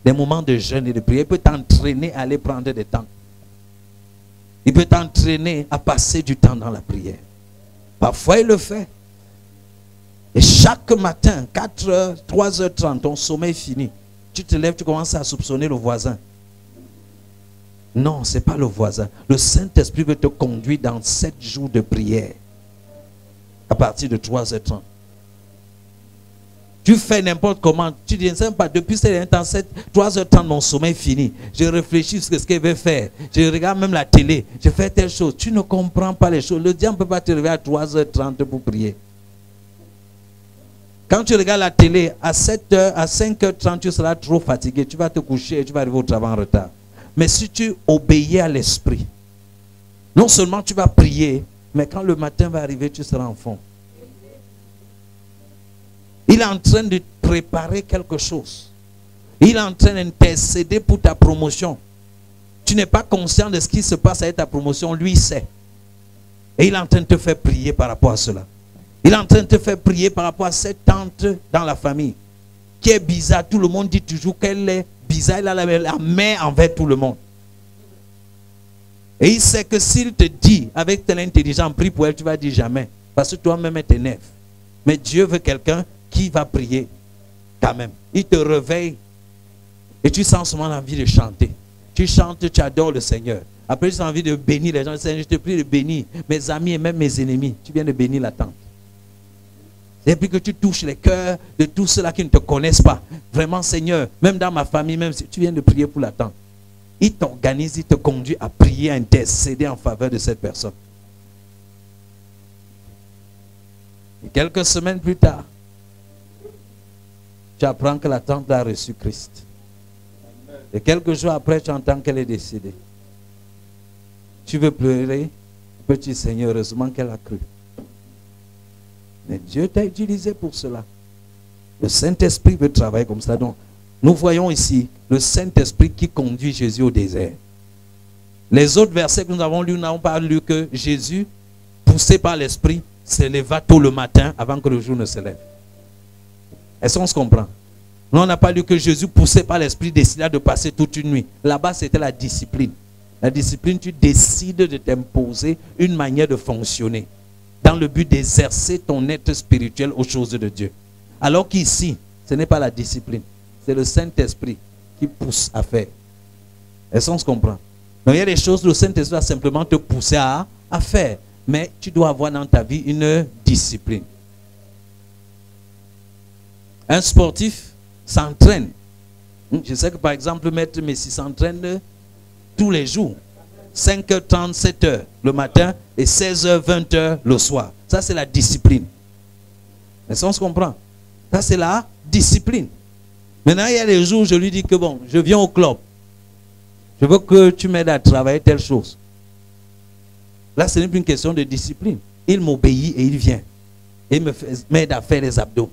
des moments de jeûne et de prière. Il peut t'entraîner à aller prendre des temps. Il peut t'entraîner à passer du temps dans la prière. Parfois, il le fait. Et chaque matin, 4h, 3h30, ton sommeil fini. Tu te lèves, tu commences à soupçonner le voisin. Non, ce n'est pas le voisin. Le Saint-Esprit veut te conduire dans 7 jours de prière. À partir de 3h30. Tu fais n'importe comment. Tu dis, pas depuis ce temps, 3h30, mon sommeil fini. Je réfléchis sur ce qu'il veut faire. Je regarde même la télé. Je fais telle chose. Tu ne comprends pas les choses. Le diable ne peut pas te réveiller à 3h30 pour prier. Quand tu regardes la télé, à 7h, à 5h30, tu seras trop fatigué. Tu vas te coucher et tu vas arriver au travail en retard. Mais si tu obéis à l'esprit, non seulement tu vas prier, mais quand le matin va arriver, tu seras en fond. Il est en train de préparer quelque chose. Il est en train d'intercéder pour ta promotion. Tu n'es pas conscient de ce qui se passe avec ta promotion. Lui, il sait. Et il est en train de te faire prier par rapport à cela. Il est en train de te faire prier par rapport à cette tante dans la famille qui est bizarre. Tout le monde dit toujours qu'elle est bizarre. Elle a la main envers tout le monde. Et il sait que s'il te dit avec telle intelligence, prie pour elle, tu vas dire jamais. Parce que toi-même, elle t'énerve. Mais Dieu veut quelqu'un qui va prier quand même. Il te réveille et tu sens seulement l'envie de chanter. Tu chantes, tu adores le Seigneur. Après, tu as envie de bénir les gens. Seigneur, je te prie de bénir mes amis et même mes ennemis. Tu viens de bénir la tante. Et puis que tu touches les cœurs de tous ceux-là qui ne te connaissent pas. Vraiment, Seigneur, même dans ma famille, même si tu viens de prier pour la tante. Il t'organise, il te conduit à prier, à intercéder en faveur de cette personne. Et quelques semaines plus tard, tu apprends que la tante a reçu Christ. Et quelques jours après, tu entends qu'elle est décédée. Tu veux pleurer, petit Seigneur, heureusement qu'elle a cru. Mais Dieu t'a utilisé pour cela. Le Saint-Esprit veut travailler comme ça. Donc, nous voyons ici le Saint-Esprit qui conduit Jésus au désert. Les autres versets que nous avons lus, nous n'avons pas lu que Jésus, poussé par l'Esprit, se leva tôt le matin avant que le jour ne se lève. Est-ce qu'on se comprend? Non, on n'a pas lu que Jésus, poussé par l'Esprit, décida de passer toute une nuit. Là-bas, c'était la discipline. La discipline, tu décides de t'imposer une manière de fonctionner dans le but d'exercer ton être spirituel aux choses de Dieu. Alors qu'ici, ce n'est pas la discipline. C'est le Saint-Esprit qui pousse à faire. Est-ce qu'on se comprend? Donc il y a des choses que le Saint-Esprit va simplement te pousser à faire. Mais tu dois avoir dans ta vie une discipline. Un sportif s'entraîne. Je sais que par exemple, Maître Messi s'entraîne tous les jours. 5h30, 7h le matin et 16h, 20h le soir. Ça, c'est la discipline. Est-ce qu'on se comprend? Ça, c'est la discipline. Maintenant, il y a des jours où je lui dis que bon, je viens au club. Je veux que tu m'aides à travailler telle chose. Là, ce n'est plus une question de discipline. Il m'obéit et il vient. Et il m'aide à faire les abdos.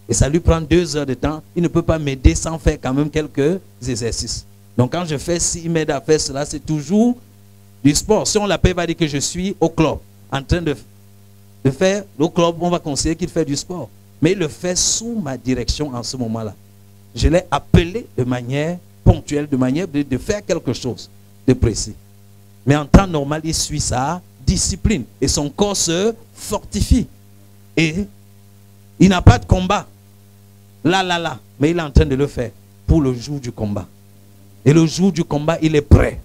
Et ça lui prend 2 heures de temps. Il ne peut pas m'aider sans faire quand même quelques exercices. Donc quand je fais ci, il m'aide à faire cela, c'est toujours du sport. Si on l'appelle, il va dire que je suis au club. En train de faire au club, on va considérer qu'il fait du sport. Mais il le fait sous ma direction en ce moment-là. Je l'ai appelé de manière ponctuelle, de manière de faire quelque chose de précis. Mais en temps normal, il suit sa discipline. Et son corps se fortifie. Et il n'a pas de combat. Là. Mais il est en train de le faire pour le jour du combat. Et le jour du combat, il est prêt.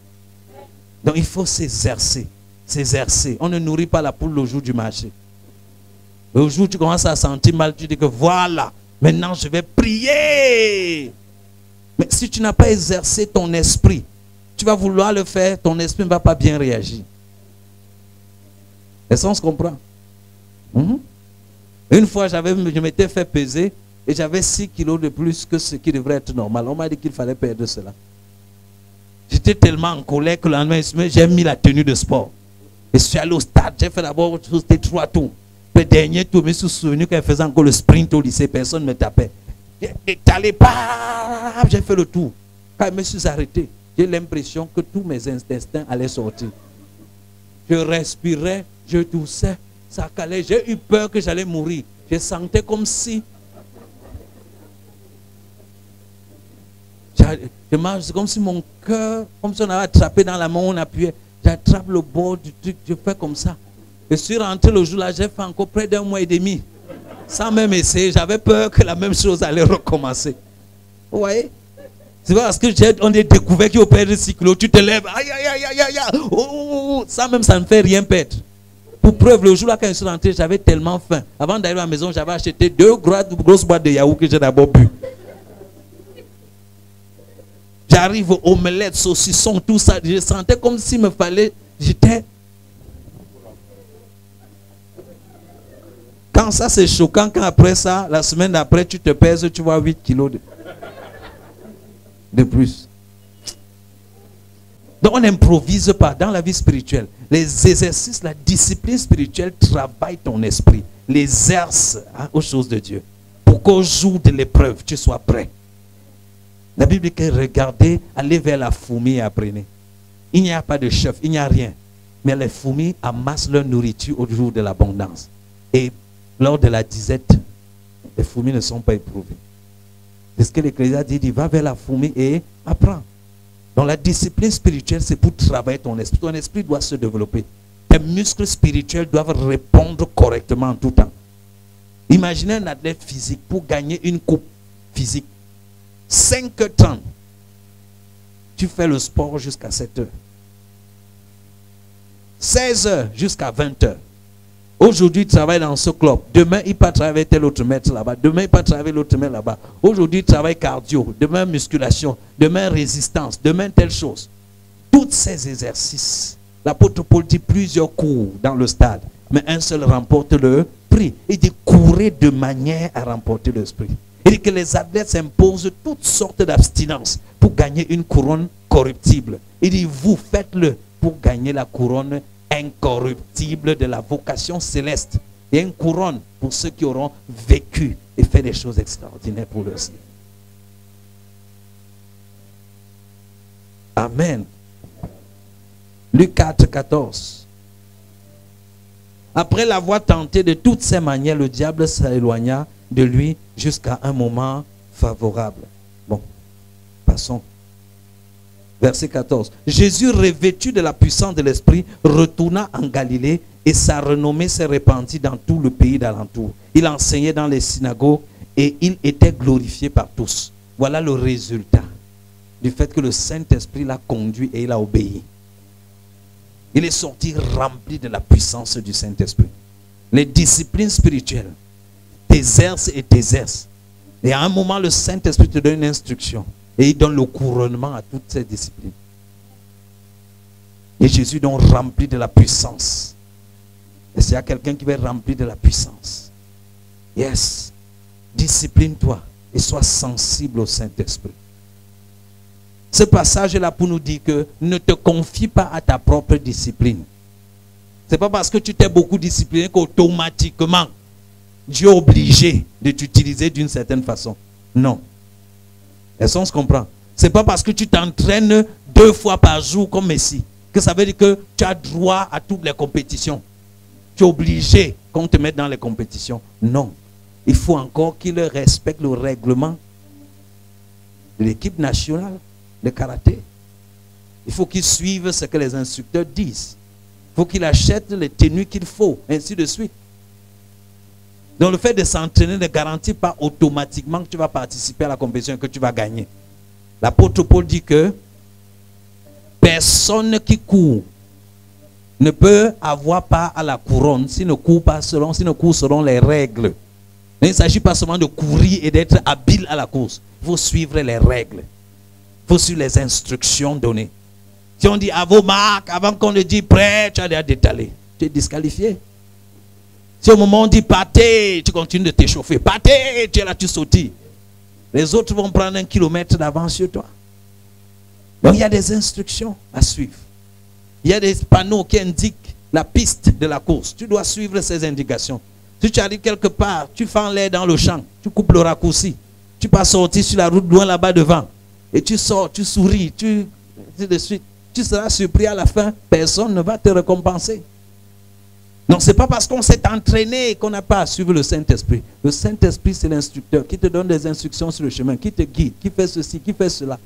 Donc il faut s'exercer. S'exercer. On ne nourrit pas la poule le jour du marché. Le jour où tu commences à sentir mal, tu dis que voilà, maintenant je vais prier. Mais si tu n'as pas exercé ton esprit, tu vas vouloir le faire, ton esprit ne va pas bien réagir. Est-ce qu'on se comprend? Une fois, je m'étais fait peser et j'avais 6 kilos de plus que ce qui devrait être normal. On m'a dit qu'il fallait perdre cela. J'étais tellement en colère que le lendemain, j'ai mis la tenue de sport. Et je suis allé au stade, j'ai fait d'abord 3 tours. Le dernier tour, je me suis souvenu qu'elle faisait encore le sprint au lycée, personne ne me tapait. J'ai fait le tour. Quand je me suis arrêté, j'ai l'impression que tous mes intestins allaient sortir. Je respirais, je toussais, ça calait. J'ai eu peur que j'allais mourir. Je sentais comme si... C'est comme si mon cœur, comme si on avait attrapé dans la main, on appuyait. J'attrape le bord du truc, je fais comme ça. Je suis rentré le jour-là, j'ai fait encore près d'1 mois et demi. Sans même essayer, j'avais peur que la même chose allait recommencer. Vous voyez? C'est parce que on a découvert qu'il faut perdre 6 kilos, tu te lèves, aïe, ça même, ça ne fait rien perdre. Pour preuve, le jour-là, quand je suis rentré, j'avais tellement faim. Avant d'arriver à la maison, j'avais acheté 2 grosses boîtes de yaourt que j'ai d'abord bu. J'arrive aux omelettes, saucissons, tout ça. Je sentais comme s'il me fallait, j'étais... Quand ça c'est choquant, quand après ça, la semaine d'après, tu te pèses, tu vois 8 kilos de plus. Donc on n'improvise pas dans la vie spirituelle. Les exercices, la discipline spirituelle travaille ton esprit. L'exerce aux choses de Dieu. Pour qu'au jour de l'épreuve, tu sois prêt. La Bible dit que regardez, allez vers la fourmi et apprenez. Il n'y a pas de chef, il n'y a rien. Mais les fourmis amassent leur nourriture au jour de l'abondance. Et lors de la disette, les fourmis ne sont pas éprouvées. C'est ce que l'Ecclésiaste dit, va vers la fourmi et apprends. Donc la discipline spirituelle, c'est pour travailler ton esprit. Ton esprit doit se développer. Tes muscles spirituels doivent répondre correctement en tout temps. Imaginez un athlète physique pour gagner une coupe physique. 5h30, tu fais le sport jusqu'à 7h. 16h jusqu'à 20h. Aujourd'hui, il travaille dans ce club. Demain, il part travailler tel autre maître là-bas. Demain, il part travailler l'autre maître là-bas. Aujourd'hui, il travaille cardio. Demain, musculation. Demain, résistance. Demain, telle chose. Tous ces exercices, l'apôtre Paul dit plusieurs cours dans le stade. Mais un seul remporte le prix. Il dit courez de manière à remporter le prix. Il dit que les athlètes s'imposent toutes sortes d'abstinences pour gagner une couronne corruptible. Il dit, vous faites-le pour gagner la couronne incorruptible de la vocation céleste. Et une couronne pour ceux qui auront vécu et fait des choses extraordinaires pour le ciel. Amen. Luc 4, 14. Après l'avoir tenté de toutes ses manières, le diable s'éloigna de lui jusqu'à un moment favorable. Bon, passons. Verset 14. Jésus, revêtu de la puissance de l'Esprit, retourna en Galilée et sa renommée s'est répandue dans tout le pays d'alentour. Il enseignait dans les synagogues et il était glorifié par tous. Voilà le résultat du fait que le Saint-Esprit l'a conduit et il a obéi. Il est sorti rempli de la puissance du Saint-Esprit. Les disciplines spirituelles t'exercent et t'exercent. Et à un moment, le Saint-Esprit te donne une instruction. Et il donne le couronnement à toutes ces disciplines. Et Jésus donc rempli de la puissance. Et s'il y a quelqu'un qui va être rempli de la puissance, yes, discipline-toi et sois sensible au Saint-Esprit. Ce passage est là pour nous dire que ne te confie pas à ta propre discipline. Ce n'est pas parce que tu t'es beaucoup discipliné qu'automatiquement Dieu est obligé de t'utiliser d'une certaine façon. Non. Est-ce qu'on se comprend? Ce n'est pas parce que tu t'entraînes 2 fois par jour comme Messi que ça veut dire que tu as droit à toutes les compétitions. Tu es obligé qu'on te mette dans les compétitions. Non. Il faut encore qu'il respecte le règlement de l'équipe nationale de karaté. Il faut qu'il suive ce que les instructeurs disent. Il faut qu'il achète les tenues qu'il faut, ainsi de suite. Donc le fait de s'entraîner ne garantit pas automatiquement que tu vas participer à la compétition et que tu vas gagner. L'apôtre Paul dit que personne qui court ne peut avoir part à la couronne s'il ne court pas selon les règles. Il ne s'agit pas seulement de courir et d'être habile à la course. Il faut suivre les règles. Il faut suivre les instructions données. Si on dit à vos marques, avant qu'on ne dise prêt, tu as déjà détalé. Tu es disqualifié. Si au moment où on dit pâté, tu continues de t'échauffer. Pâté, tu es là, tu sautilles. Les autres vont prendre 1 kilomètre d'avance sur toi. Donc il y a des instructions à suivre. Il y a des panneaux qui indiquent la piste de la course. Tu dois suivre ces indications. Si tu arrives quelque part, tu fends l'air dans le champ, tu coupes le raccourci. Tu peux sortir sur la route loin là-bas devant. Et tu sors, tu souris, ainsi de suite. Tu seras surpris à la fin, personne ne va te récompenser. Donc ce n'est pas parce qu'on s'est entraîné qu'on n'a pas à suivre le Saint-Esprit. Le Saint-Esprit, c'est l'instructeur qui te donne des instructions sur le chemin, qui te guide, qui fait ceci, qui fait cela.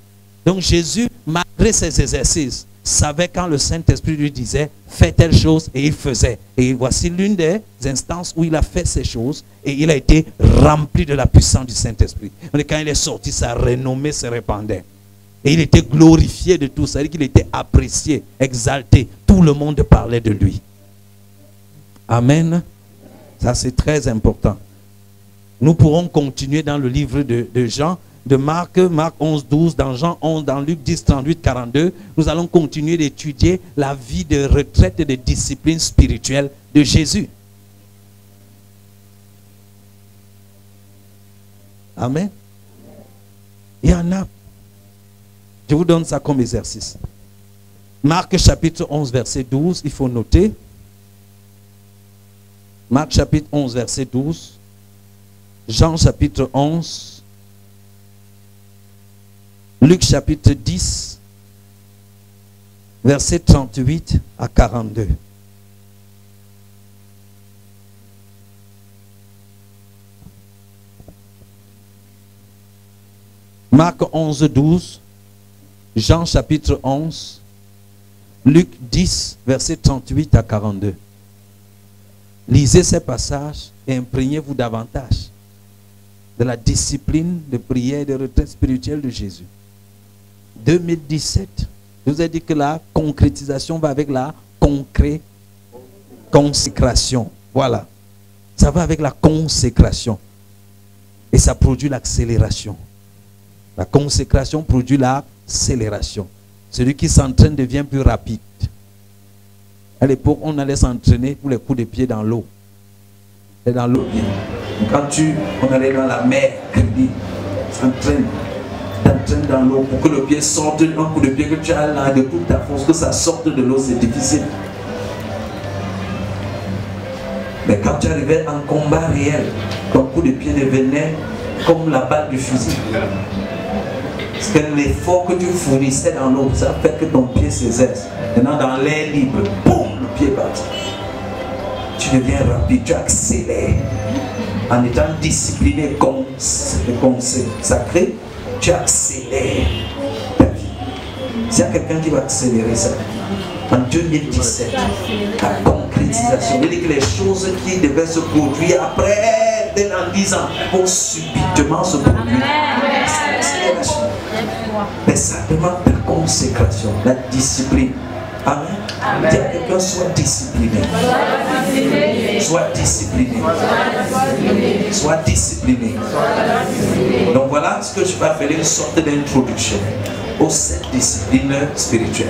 Donc Jésus, malgré ses exercices, savait quand le Saint-Esprit lui disait « fais telle chose » et il faisait. Et voici l'une des instances où il a fait ces choses et il a été rempli de la puissance du Saint-Esprit. Quand il est sorti, sa renommée se répandait. Et il était glorifié de tout ça, c'est-à-dire qu'il était apprécié, exalté. Tout le monde parlait de lui. Amen. Ça, c'est très important. Nous pourrons continuer dans le livre de Jean, de Marc 11, 12, dans Jean 11, dans Luc 10, 38, 42. Nous allons continuer d'étudier la vie de retraite et de discipline spirituelle de Jésus. Amen. Il y en a. Je vous donne ça comme exercice. Marc chapitre 11, verset 12, il faut noter. Marc chapitre 11, verset 12. Jean chapitre 11. Luc chapitre 10, verset 38 à 42. Marc 11, 12. Jean chapitre 11. Luc 10, verset 38 à 42. Lisez ces passages et imprégnez-vous davantage de la discipline de prière et de retraite spirituelle de Jésus. 2017, je vous ai dit que la concrétisation va avec la consécration. Voilà. Ça va avec la consécration. Et ça produit l'accélération. La consécration produit l'accélération. Celui qui s'entraîne devient plus rapide. À l'époque, on allait s'entraîner pour les coups de pied dans l'eau. Et dans l'eau. Quand on allait dans la mer, s'entraîne dans l'eau pour que le pied sorte, un coup de pied que tu as là de toute ta force, que ça sorte de l'eau, c'est difficile. Mais quand tu arrivais en combat réel, ton coup de pied devenait comme la balle du fusil. Parce que l'effort que tu fournissais dans l'eau, ça fait que ton pied s'exerce. Maintenant, dans l'air libre, boum, le pied bat. Tu deviens rapide, tu accélères. En étant discipliné, consacré, tu accélères ta vie. S'il y a quelqu'un qui va accélérer ça, en 2017, la concrétisation, il dit que les choses qui devaient se produire après, dans 10 ans, vont subitement se produire. Mais ça demande la consécration, la discipline. Amen. Dis à quelqu'un, sois discipliné. Sois discipliné. Sois discipliné. Donc voilà ce que je vais appeler une sorte d'introduction aux 7 disciplines spirituelles.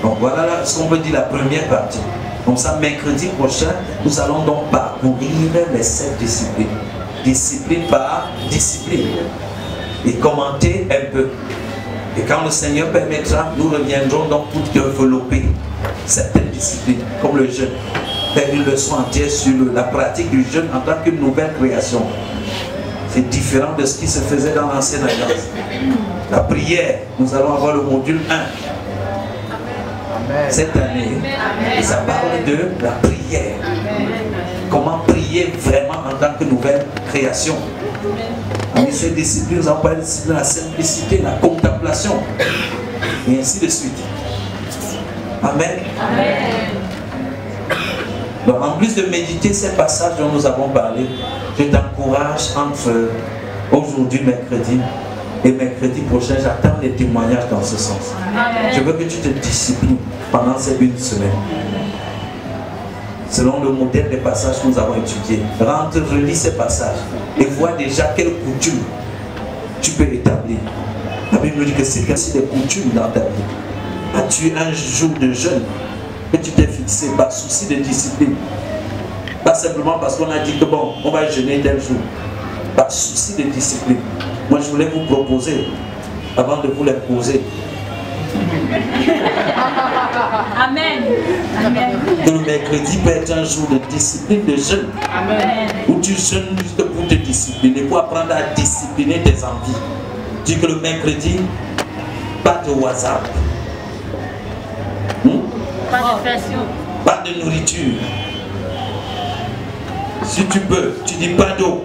Donc voilà ce qu'on peut dire la première partie. Donc ça, mercredi prochain, nous allons donc parcourir les 7 disciplines. Discipline par discipline. Et commenter un peu. Et quand le Seigneur permettra, nous reviendrons donc pour développer certaines disciplines, comme le jeûne. Faire une leçon entière sur la pratique du jeûne en tant qu'une nouvelle création. C'est différent de ce qui se faisait dans l'ancienne alliance. La prière, nous allons avoir le module 1. Cette année, et ça parle de la prière. Comment prier vraiment en tant que nouvelle création. Parmi ces disciplines, nous avons parlé de la simplicité, la contemplation, et ainsi de suite. Amen. Amen. Donc, en plus de méditer ces passages dont nous avons parlé, je t'encourage entre aujourd'hui, mercredi, et mercredi prochain, j'attends les témoignages dans ce sens. Amen. Je veux que tu te disciplines pendant ces 1 semaine. Selon le modèle des passages que nous avons étudiés. Rentre, relis ces passages et vois déjà quelles coutumes tu peux établir. La Bible nous dit que c'est des coutumes dans ta vie. As-tu un jour de jeûne que tu t'es fixé par souci de discipline? Pas simplement parce qu'on a dit que bon, on va jeûner tel jour. Par souci de discipline. Moi je voulais vous proposer, avant de vous l'imposer, Amen. Amen. que le mercredi peut être un jour de discipline, de jeûne. Amen. Où tu jeûnes juste pour te discipliner, pour apprendre à discipliner tes envies. Dis que le mercredi, pas de WhatsApp. Pas de pression. Pas de nourriture. Si tu peux, tu dis pas d'eau.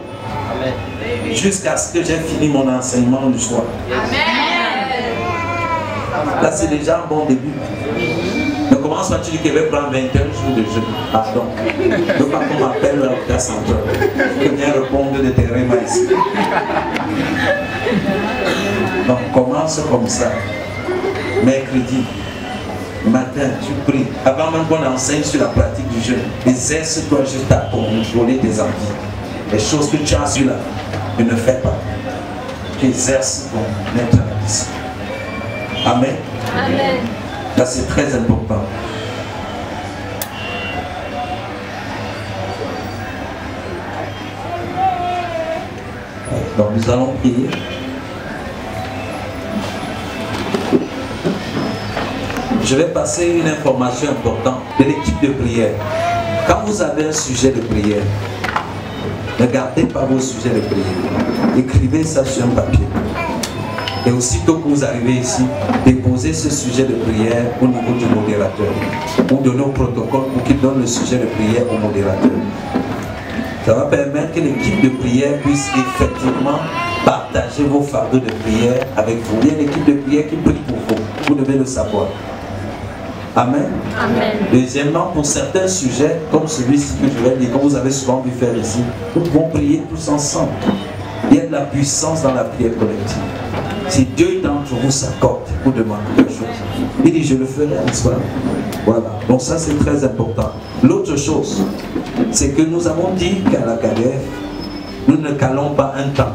Jusqu'à ce que j'ai fini mon enseignement du soir. Amen. Là, c'est déjà un bon début. Mais comment ça, tu dis qu'il va prendre 21 jours de jeûne? Pardon. Je ne veux pas qu'on m'appelle l'avocat central. Je viens répondre de terrain ici. Donc, commence comme ça. Mercredi, matin, tu pries. Avant même qu'on enseigne sur la pratique du jeûne, exerce-toi juste à contrôler tes envies. Les choses que tu as sur là, tu ne fais pas. Tu exerces ton être à la discipline. Amen. Amen. Là, c'est très important. Donc, nous allons prier. Je vais passer une information importante de l'équipe de prière. Quand vous avez un sujet de prière, ne gardez pas vos sujets de prière. Écrivez ça sur un papier. Et aussitôt que vous arrivez ici, déposez ce sujet de prière au niveau du modérateur. Ou donnez au protocole pour qu'il donne le sujet de prière au modérateur. Ça va permettre que l'équipe de prière puisse effectivement partager vos fardeaux de prière avec vous. Il y a une équipe de prière qui prie pour vous. Vous devez le savoir. Amen. Amen. Deuxièmement, pour certains sujets, comme celui-ci que je vais dire, comme vous avez souvent vu faire ici, nous pouvons prier tous ensemble. Il y a de la puissance dans la prière collective. Si 2 d'entre vous s'accordent pour demander quelque chose, il dit je le ferai un soir. Voilà. Donc ça c'est très important. L'autre chose, c'est que nous avons dit qu'à la CADEF, nous ne calons pas un temps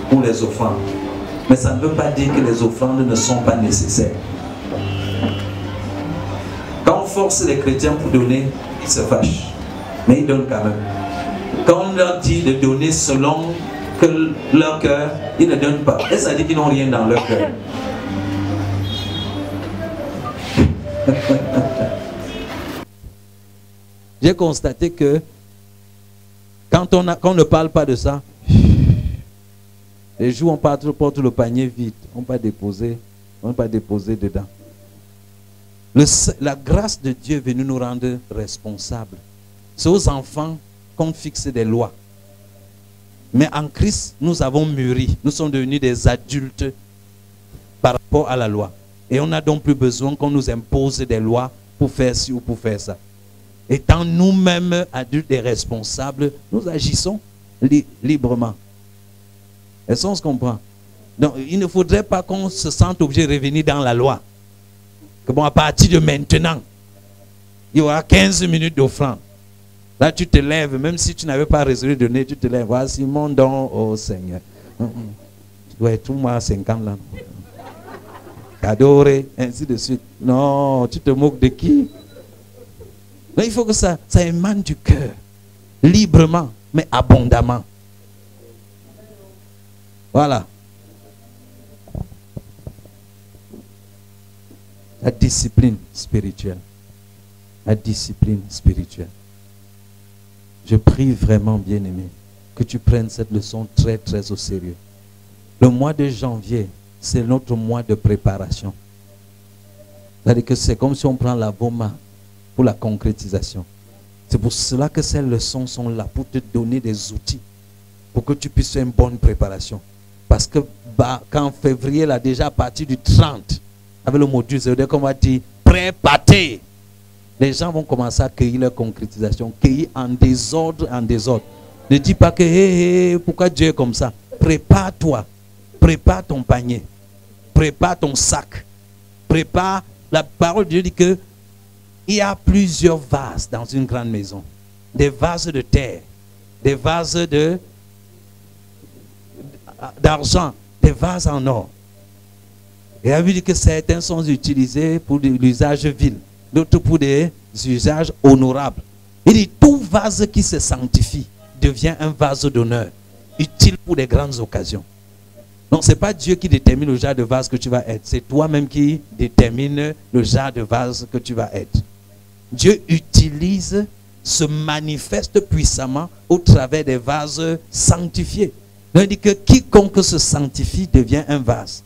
pour les offrandes. Mais ça ne veut pas dire que les offrandes ne sont pas nécessaires. Quand on force les chrétiens pour donner, ils se fâchent. Mais ils donnent quand même. Quand on leur dit de donner selon que leur cœur, ils ne donnent pas. Et ça dit qu'ils n'ont rien dans leur cœur. J'ai constaté que quand on ne parle pas de ça, les jours on porte le panier vide, on va déposer dedans. La grâce de Dieu est venue nous rendre responsables. C'est aux enfants qu'on fixe des lois. Mais en Christ, nous avons mûri. Nous sommes devenus des adultes par rapport à la loi. Et on n'a donc plus besoin qu'on nous impose des lois pour faire ci ou pour faire ça. Étant nous-mêmes adultes et responsables, nous agissons librement. Est-ce qu'on se comprend? Donc, il ne faudrait pas qu'on se sente obligé de revenir dans la loi. Que bon, à partir de maintenant, il y aura 15 minutes d'offrande. Là, tu te lèves, même si tu n'avais pas résolu de donner, tu te lèves. Voici mon don au Seigneur. Tu dois être tout moi à 50 ans. Adorer, ainsi de suite. Non, tu te moques de qui? Donc, il faut que ça émane du cœur. Librement, mais abondamment. Voilà. La discipline spirituelle. La discipline spirituelle. Je prie vraiment, bien-aimé, que tu prennes cette leçon très, très au sérieux. Le mois de janvier, c'est notre mois de préparation. C'est-à-dire que c'est comme si on prend la boma pour la concrétisation. C'est pour cela que ces leçons sont là, pour te donner des outils, pour que tu puisses faire une bonne préparation. Parce que qu'en février, là, déjà à partir du 30, avec le module, c'est qu'on va dire préparer. Les gens vont commencer à cueillir leur concrétisation, cueillir en désordre, en désordre. Ne dis pas que pourquoi Dieu est comme ça. Prépare-toi, prépare ton panier, prépare ton sac, prépare. La parole de Dieu dit que il y a plusieurs vases dans une grande maison. Des vases de terre, des vases d'argent, des vases en or. Et il a vu que certains sont utilisés pour l'usage vil, d'autres pour des usages honorables. Il dit tout vase qui se sanctifie devient un vase d'honneur, utile pour des grandes occasions. Donc ce n'est pas Dieu qui détermine le genre de vase que tu vas être, c'est toi-même qui détermine le genre de vase que tu vas être. Dieu utilise, se manifeste puissamment au travers des vases sanctifiés. Donc il dit que quiconque se sanctifie devient un vase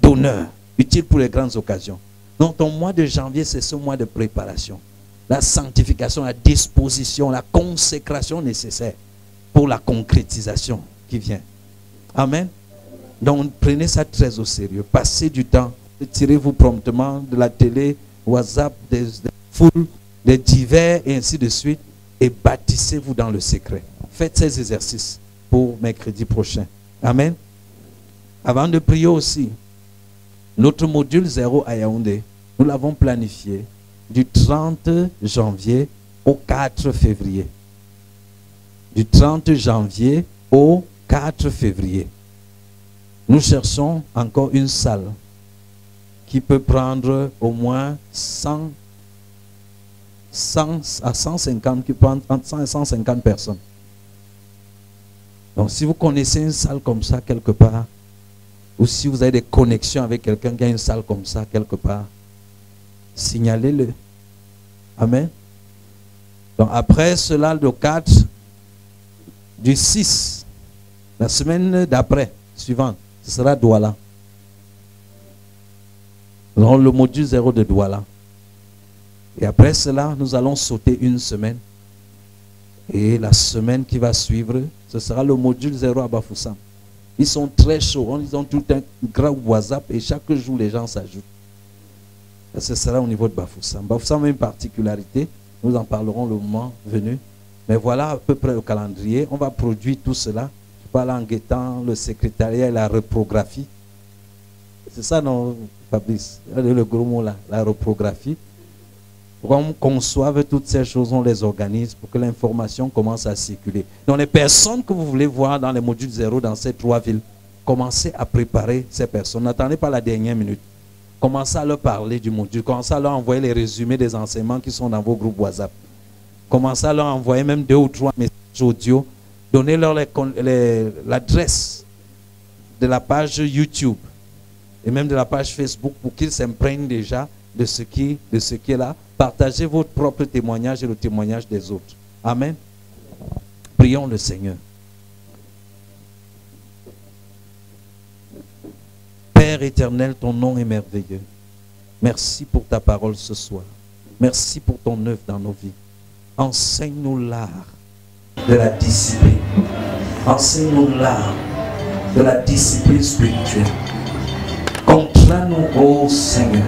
d'honneur, utile pour les grandes occasions. Donc ton mois de janvier, c'est ce mois de préparation. La sanctification, la disposition, la consécration nécessaire pour la concrétisation qui vient. Amen. Donc prenez ça très au sérieux. Passez du temps. Retirez-vous promptement de la télé, WhatsApp, des foules, des divers et ainsi de suite. Et bâtissez-vous dans le secret. Faites ces exercices pour mercredi prochain. Amen. Avant de prier aussi, notre module 0 à Yaoundé, nous l'avons planifié du 30 janvier au 4 février. Du 30 janvier au 4 février. Nous cherchons encore une salle qui peut prendre au moins 100 à 150, qui prend entre 100 et 150 personnes. Donc si vous connaissez une salle comme ça quelque part, ou si vous avez des connexions avec quelqu'un qui a une salle comme ça quelque part, signalez-le. Amen. Donc après cela, le 4, du 6, la semaine d'après, suivante, ce sera Douala. Donc le module 0 de Douala. Et après cela, nous allons sauter une semaine. Et la semaine qui va suivre, ce sera le module 0 à Bafoussam. Ils sont très chauds. Ils ont tout un grand WhatsApp et chaque jour, les gens s'ajoutent. Ce sera au niveau de Bafoussam. Bafoussam a une particularité. Nous en parlerons le moment venu. Mais voilà à peu près le calendrier. On va produire tout cela. Je parle en guettant le secrétariat et la reprographie. C'est ça, non, Fabrice? Le gros mot là, la reprographie. Pour qu'on conçoive toutes ces choses, on les organise pour que l'information commence à circuler. Donc les personnes que vous voulez voir dans les modules 0 dans ces 3 villes, commencez à préparer ces personnes. N'attendez pas la dernière minute. Commencez à leur parler du module. Commencez à leur envoyer les résumés des enseignements qui sont dans vos groupes WhatsApp. Commencez à leur envoyer même 2 ou 3 messages audio. Donnez-leur l'adresse de la page YouTube et même de la page Facebook pour qu'ils s'imprègnent déjà de ce qui est là. Partagez votre propre témoignage et le témoignage des autres. Amen. Prions le Seigneur. Père éternel, ton nom est merveilleux. Merci pour ta parole ce soir. Merci pour ton œuvre dans nos vies. Enseigne-nous l'art de la discipline. Enseigne-nous l'art de la discipline spirituelle. Contrains-nous, ô Seigneur,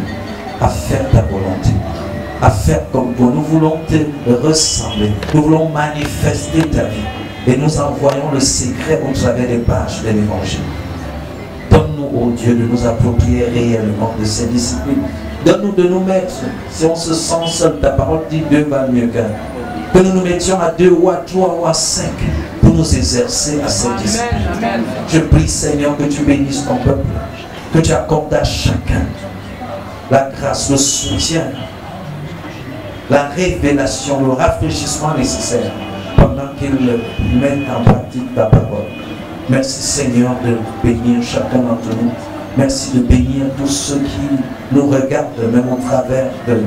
à faire ta volonté, à faire comme toi. Nous voulons te ressembler, nous voulons manifester ta vie. Et nous envoyons le secret au travers des pages de l'évangile. Donne-nous, ô Dieu, de nous approprier réellement de ces disciplines. Donne-nous de nous mettre, si on se sent seul, ta parole dit 2 valent mieux qu'un. Que nous nous mettions à 2 ou à 3 ou à 5 pour nous exercer à cette discipline. Je prie, Seigneur, que tu bénisses ton peuple, que tu accordes à chacun la grâce, le soutien, la révélation, le rafraîchissement nécessaire pendant qu'ils mettent en pratique ta parole. Merci, Seigneur, de bénir chacun d'entre nous. Merci de bénir tous ceux qui nous regardent, même au travers de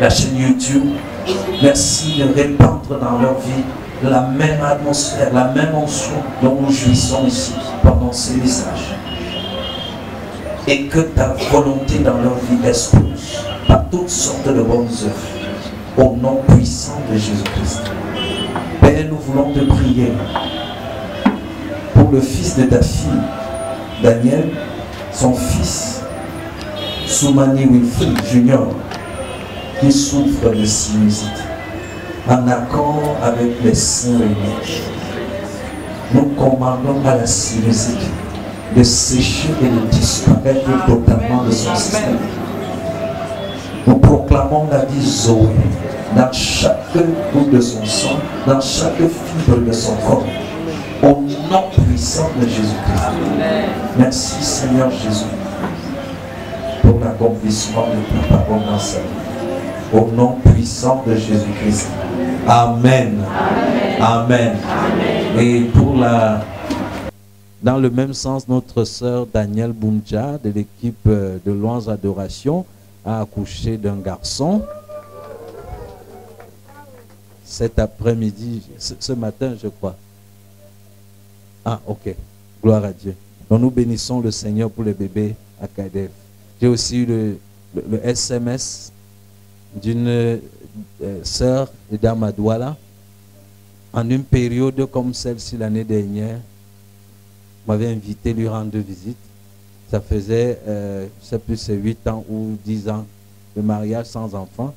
la chaîne YouTube. Merci de répandre dans leur vie la même atmosphère, la même onction dont nous jouissons ici pendant ces messages. Et que ta volonté dans leur vie explose par toutes sortes de bonnes œuvres au nom puissant de Jésus-Christ. Père, nous voulons te prier pour le fils de ta fille, Daniel, son fils, Soumani Wilfrid Junior, qui souffre de sinusite, en accord avec les saints réunis. Nous commandons à la sinusite de sécher et de disparaître totalement de son système. Nous proclamons la vie Zoé dans chaque goutte de son sang, dans chaque fibre de son corps, au nom puissant de Jésus-Christ. Merci Seigneur Jésus pour l'accomplissement de ta parole dans sa vie. Au nom puissant de Jésus-Christ. Amen. Amen. Amen. Amen. Et pour la... Dans le même sens, notre sœur Danielle Boumdja de l'équipe de Louange Adoration a accouché d'un garçon. Cet après-midi, ce matin je crois. Ah ok, gloire à Dieu. Donc nous bénissons le Seigneur pour le bébé à Kadef. J'ai aussi eu le SMS d'une sœur de Dame à Douala. En une période comme celle-ci l'année dernière, m'avait invité à lui rendre visite. Ça faisait, je ne sais plus, c'est 8 ans ou 10 ans de mariage sans enfant.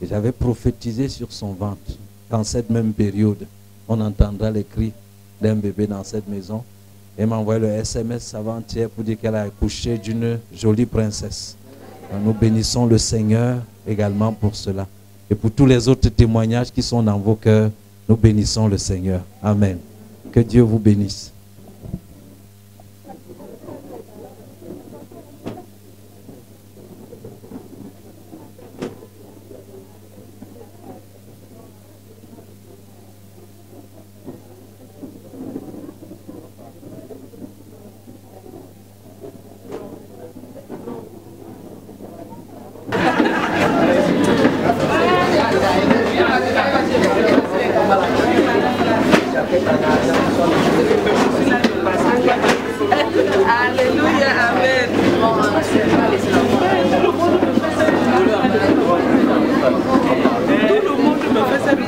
Et j'avais prophétisé sur son ventre. Dans cette même période, on entendra les cris d'un bébé dans cette maison. Et m'a envoyé le SMS avant-hier pour dire qu'elle a accouché d'une jolie princesse. Alors nous bénissons le Seigneur également pour cela. Et pour tous les autres témoignages qui sont dans vos cœurs, nous bénissons le Seigneur. Amen. Que Dieu vous bénisse. Alléluia, amen. Tout le monde me fait cette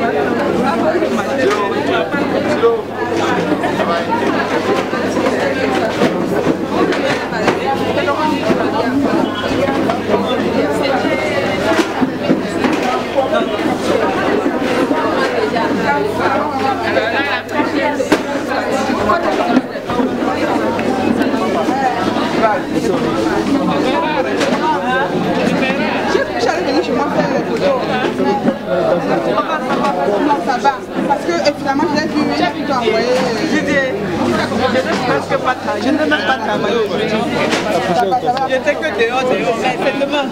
J'allais venir chez moi faire les photos. Non, ça va. Parce que finalement, j'ai vu tout envoyer. Je ne peux même pas travailler aujourd'hui. J'étais que dehors, mais c'est demain.